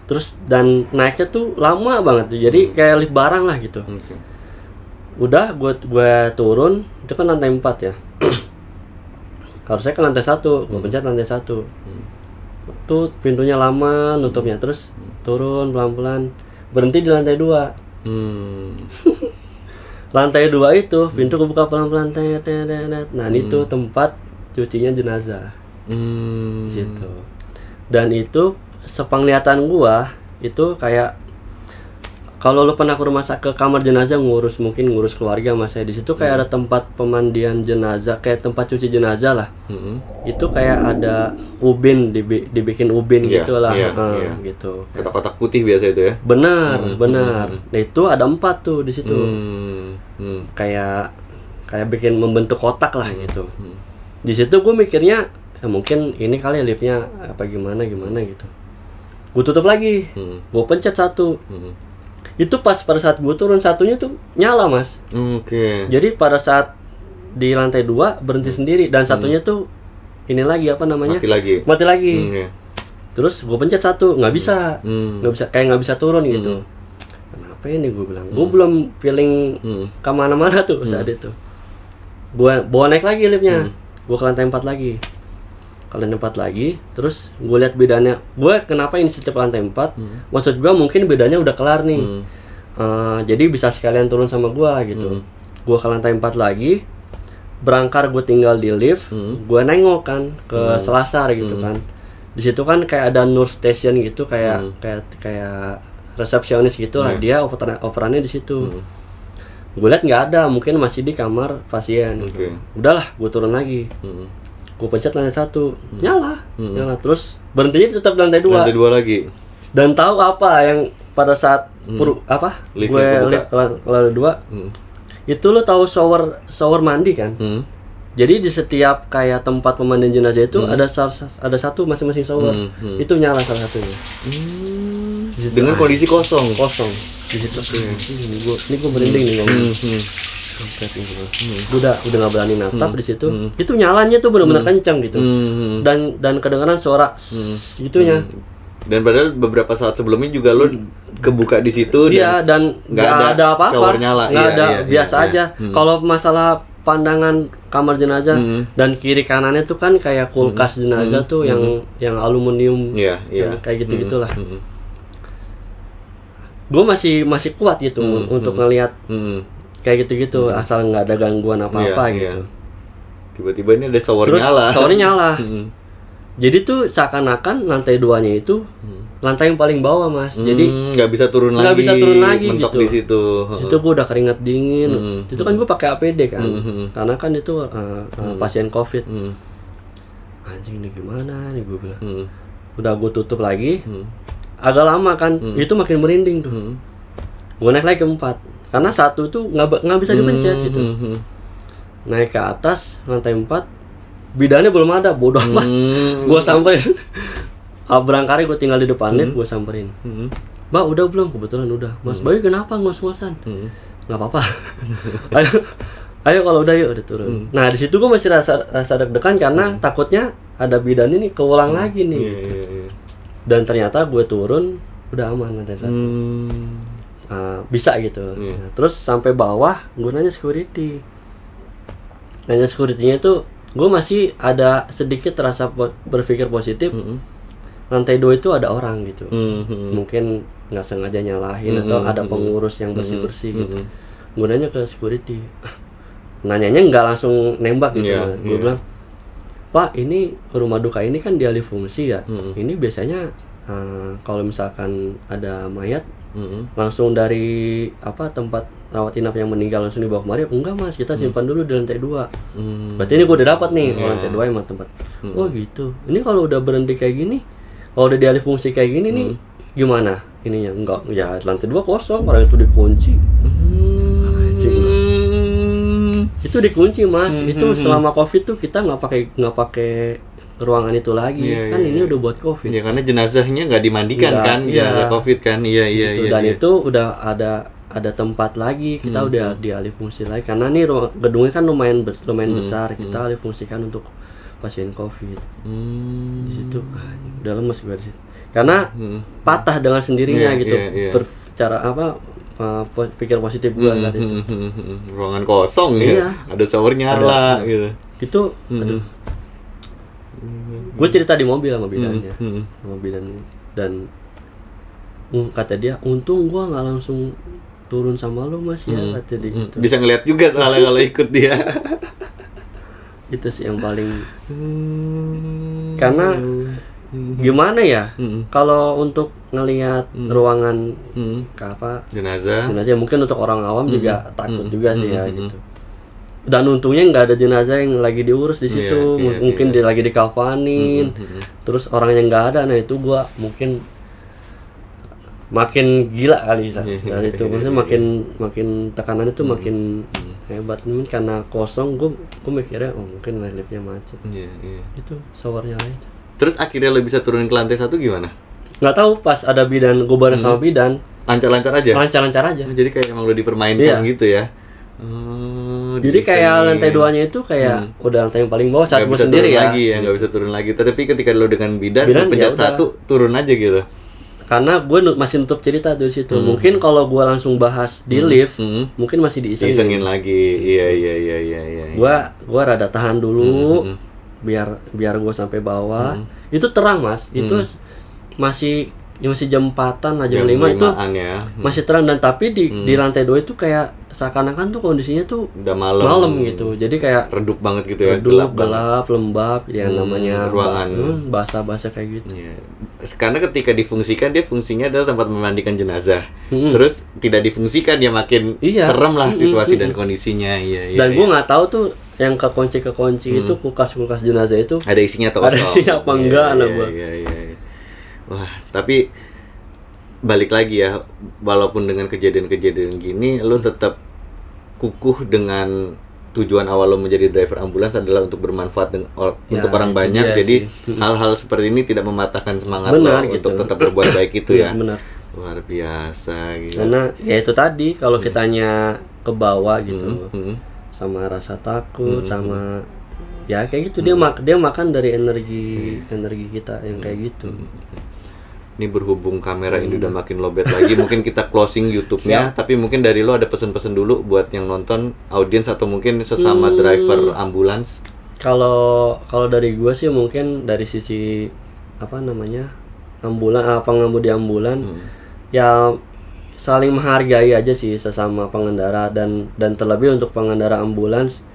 Terus dan naiknya tuh lama banget tuh, jadi kayak lift barang lah gitu. Udah gue turun, itu kan lantai 4 ya. Harusnya ke lantai 1, gue pencet lantai 1. Tuh pintunya lama nutupnya, terus turun pelan-pelan, berhenti di lantai 2. Lantai 2 itu pintu kebuka pelan-pelan. Nah itu tempat cucinya jenazah. Situ. Dan itu sepenglihatan gua itu kayak kalau lo pernah ke kamar jenazah ngurus keluarga Mas, di situ kayak ada tempat pemandian jenazah, kayak tempat cuci jenazah lah. Itu kayak ada ubin, dibikin ubin gitu lah. Gitu. Kotak-kotak putih biasa itu ya. Benar. Nah itu ada 4 tuh di situ. Kayak bikin membentuk kotak lah gitu. Di situ gue mikirnya mungkin ini kali ya liftnya apa gimana gitu. Gue tutup lagi. Gue pencet 1. Itu pada saat gue turun satunya tuh nyala Mas. Jadi pada saat di lantai 2 berhenti sendiri, dan satunya tuh ini lagi mati lagi. Terus gue pencet 1, nggak bisa, nggak bisa turun gitu. Kenapa ini gue bilang, gue belum feeling kemana-mana tuh saat itu. Gue bawa naik lagi liftnya, gue ke lantai 4 lagi. Terus gue lihat bedanya. Gue kenapa inisiatif lantai 4? Maksud gue mungkin bedanya udah kelar nih. Jadi bisa sekalian turun sama gue gitu. Gue ke lantai 4 lagi. Berangkar gue tinggal di lift. Gue nengok kan ke selasar gitu kan. Di situ kan kayak ada nurse station gitu, kayak resepsionis gitu lah. Dia operannya di situ. Gue lihat nggak ada, mungkin masih di kamar pasien. Udahlah, gue turun lagi. Gue pencet lantai 1, nyala, terus berhentinya tetap lantai 2. Lantai 2 lagi. Dan tahu apa yang pada saat gue lift lantai 2, itu lo tahu shower mandi kan? Jadi di setiap kayak tempat pemandian jenazah itu ada satu masing-masing shower. Itu nyala salah satunya. Dengan kondisi kosong. Di situ. Ini gue merinding nih ngomong. Gue udah nggak berani natap di situ. Itu nyalanya tuh benar-benar kencang gitu. Dan kedengaran suara gitunya. Dan padahal beberapa saat sebelumnya juga lo kebuka di situ Iya, dan nggak ada apa-apa, shower nyala. nggak ada, biasa iya. aja. Kalau masalah pandangan kamar jenazah dan kiri kanannya tuh kan kayak kulkas jenazah tuh yang aluminium, Iya, yang kayak gitu gitulah. Gue masih kuat gitu untuk ngelihat kayak gitu-gitu, asal nggak ada gangguan apa-apa Iya, gitu. iya. Tiba-tiba ini ada shower Terus nyala. showernya nyala. Jadi tuh seakan-akan lantai 2-nya itu lantai yang paling bawah, Mas. Jadi nggak bisa turun nggak lagi. bisa turun lagi mentok gitu. di situ. Situ gue udah keringat dingin. Itu kan gue pakai APD kan, karena kan itu pasien COVID. Anjing ini gimana nih, gue bilang. Udah gue tutup lagi. Agak lama kan, itu makin merinding tuh. Gue naik lagi ke 4 karena 1 tuh nggak bisa dipencet gitu. Naik ke atas lantai 4, bidannya belum ada, bodoh amat. Gue samperin. Berangkali gue tinggal di depan lift, gue samperin. Mbak udah belum? Kebetulan udah. Mas Bayu kenapa ngos-ngosan? Nggak apa-apa. ayo kalau udah yuk, udah turun. Nah di situ gue masih rasa deg-degan karena takutnya ada bidan ini keulang lagi nih. Dan ternyata gue turun udah aman lantai 1. Bisa gitu. Nah, terus sampai bawah gue nanya security. Nanya security-nya tuh gue masih ada sedikit rasa berpikir positif. Lantai 2 itu ada orang gitu. Mungkin nggak sengaja nyalahin atau ada pengurus yang bersih-bersih gitu. Gue nanya ke security. Nanyanya nggak langsung nembak gitu. Gue bilang, Pak, ini rumah duka ini kan dialih fungsi ya. Ini biasanya kalau misalkan ada mayat langsung dari tempat rawat inap yang meninggal langsung dibawa kemari. Enggak Mas, kita simpan dulu di lantai 2. Berarti ini gue udah dapat nih, lantai 2 emang tempat. Oh gitu. Ini kalau udah berhenti kayak gini, kalau udah dialih fungsi kayak gini nih, gimana ininya? Enggak, ya lantai 2 kosong, orang itu dikunci. Itu dikunci Mas. Itu selama COVID tuh kita nggak pakai ruangan itu lagi. Ini udah buat COVID. Ya karena jenazahnya nggak dimandikan kan, jenazah COVID kan. Iya. Dan itu udah ada tempat lagi, kita udah dialih fungsi lagi karena nih gedungnya kan lumayan besar, kita alih fungsikan untuk pasien COVID. Di situ udah lemes gue di situ. Karena patah dengan sendirinya gitu. Bercara pikir positif gue saat itu. Ruangan kosong ya. Ada shower nyala gitu. Itu aduh. Gue cerita di mobil sama bidannya. Sama bidannya. Dan kata dia, untung gue nggak langsung turun sama lo Mas ya, kata dia gitu. Bisa ngeliat juga soalnya kalau ikut dia. Itu sih yang paling karena gimana ya, kalau untuk ngelihat ruangan jenazah mungkin untuk orang awam juga takut juga sih ya gitu. Dan untungnya nggak ada jenazah yang lagi diurus di situ, mungkin dia lagi dikafanin, terus orangnya nggak ada. Nah itu gua mungkin makin gila kali saat itu, maksudnya makin tekanan itu makin hebat. Mungkin karena kosong, gue mikirnya mungkin liftnya macet. Itu showernya aja. Terus akhirnya lo bisa turunin ke lantai 1 gimana? Nggak tahu, pas ada bidan, gue bareng sama bidan. Lancar-lancar aja? Lancar-lancar aja. Jadi kayak emang lo dipermainkan gitu ya? Jadi kayak lantai 2-nya itu kayak udah lantai yang paling bawah saat gue sendiri ya. Nggak bisa turun lagi. Tapi ketika lo dengan bidan pencet 1 turun aja gitu. Karena gue masih nutup cerita di situ. Mungkin kalau gue langsung bahas di lift, mungkin masih diisengin lagi. Iya. Gua rada tahan dulu, biar gue sampai bawah. Itu terang Mas. Itu masih jam 4-an lah, jam 5 itu ya. masih terang. Dan tapi di lantai 2 itu kayak seakan-akan tuh kondisinya tuh udah malam gitu. Jadi kayak redup banget gitu ya. Gelap, lembab, ya namanya ruangan basah-basah kayak gitu. Karena ketika difungsikan, dia fungsinya adalah tempat memandikan jenazah. Terus tidak difungsikan, ya makin serem lah situasi dan kondisinya. Dan gue nggak tahu tuh yang kekunci itu kulkas jenazah itu ada isinya atau ada isinya apa enggak anak gue. Wah, tapi balik lagi ya, walaupun dengan kejadian-kejadian gini, lo tetap kukuh dengan tujuan awal lo menjadi driver ambulans adalah untuk bermanfaat untuk orang banyak. Jadi hal-hal seperti ini tidak mematahkan semangat lo untuk tetap berbuat baik itu ya. Benar. Luar biasa gitu. Karena ya itu tadi, kalau kitanya ke bawah gitu, sama rasa takut, sama ya kayak gitu, dia makan dari energi kita yang kayak gitu. Ini berhubung kamera ini udah makin lobet lagi, mungkin kita closing YouTube-nya. Tapi mungkin dari lo ada pesan-pesan dulu buat yang nonton, audiens atau mungkin sesama driver ambulans. Kalau dari gue sih mungkin dari sisi apa namanya pengemudi ambulan ya saling menghargai aja sih sesama pengendara, dan terlebih untuk pengendara ambulans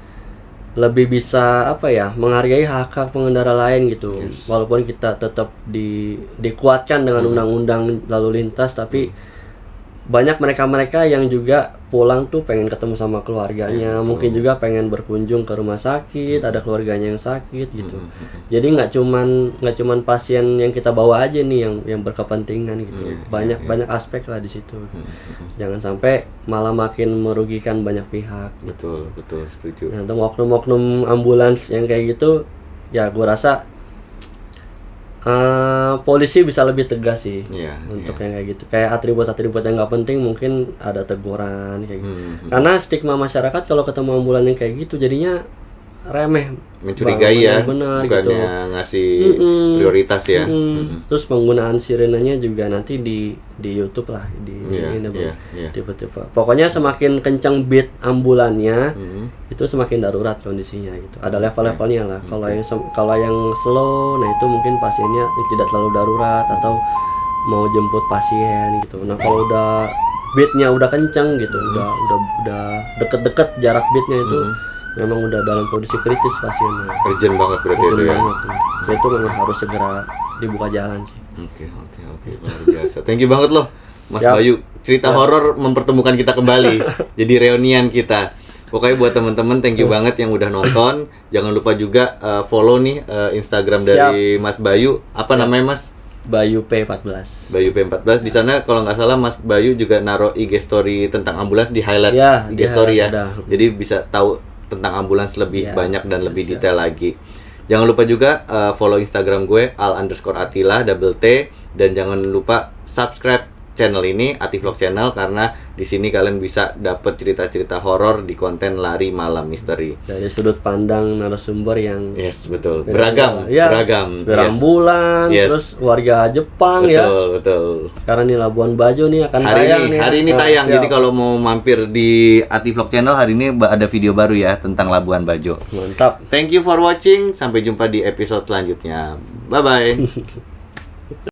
lebih bisa menghargai hak-hak pengendara lain gitu. Walaupun kita tetap dikuatkan dengan undang-undang lalu lintas, tapi banyak mereka yang juga pulang tuh pengen ketemu sama keluarganya, mungkin juga pengen berkunjung ke rumah sakit, ada keluarganya yang sakit gitu. Jadi nggak cuman pasien yang kita bawa aja nih yang berkepentingan gitu. Banyak aspek lah di situ. Jangan sampai malah makin merugikan banyak pihak. Betul, setuju. Nah, untuk oknum ambulans yang kayak gitu, ya gue rasa polisi bisa lebih tegas sih untuk yang kayak gitu. Kayak atribut-atribut yang nggak penting mungkin ada teguran kayak gitu. Karena stigma masyarakat kalau ketemu ambulan yang kayak gitu jadinya remeh, mencurigai ya, benar bukannya gitu. ngasih prioritas ya. Terus penggunaan sirenanya juga nanti di YouTube lah, tipe-tipe. Pokoknya semakin kencang beat ambulannya, itu semakin darurat kondisinya gitu. Ada level-levelnya lah. Kalau yang slow, nah itu mungkin pasiennya tidak terlalu darurat atau mau jemput pasien gitu. Nah kalau udah beatnya udah kencang gitu, udah deket-deket jarak beatnya itu. Memang udah dalam kondisi kritis pasiennya. Urgent banget berarti itu ya. Ya itu memang harus segera dibuka jalan sih. Oke, luar biasa. Thank you banget loh, Mas Bayu. Cerita horor mempertemukan kita kembali. Jadi reunian kita. Pokoknya buat teman-teman thank you banget yang udah nonton. Jangan lupa juga follow nih Instagram dari Mas Bayu. Apa namanya Mas? Bayu P14. Bayu P14. Di sana kalau nggak salah Mas Bayu juga naruh IG story tentang ambulans di highlight IG story ya. Jadi bisa tahu tentang ambulans lebih banyak dan lebih detail lagi. Jangan lupa juga follow Instagram gue @_Attila _T, dan jangan lupa subscribe channel ini, Ativlog Channel, karena di sini kalian bisa dapat cerita-cerita horor di konten Lari Malam Misteri dari sudut pandang narasumber yang betul beragam. Ambulan, terus warga Jepang betul. Karena nih Labuan Bajo nih akan hari ini tayang. Jadi kalau mau mampir di Ativlog Channel hari ini ada video baru ya tentang Labuan Bajo. Mantap. Thank you for watching. Sampai jumpa di episode selanjutnya. Bye bye.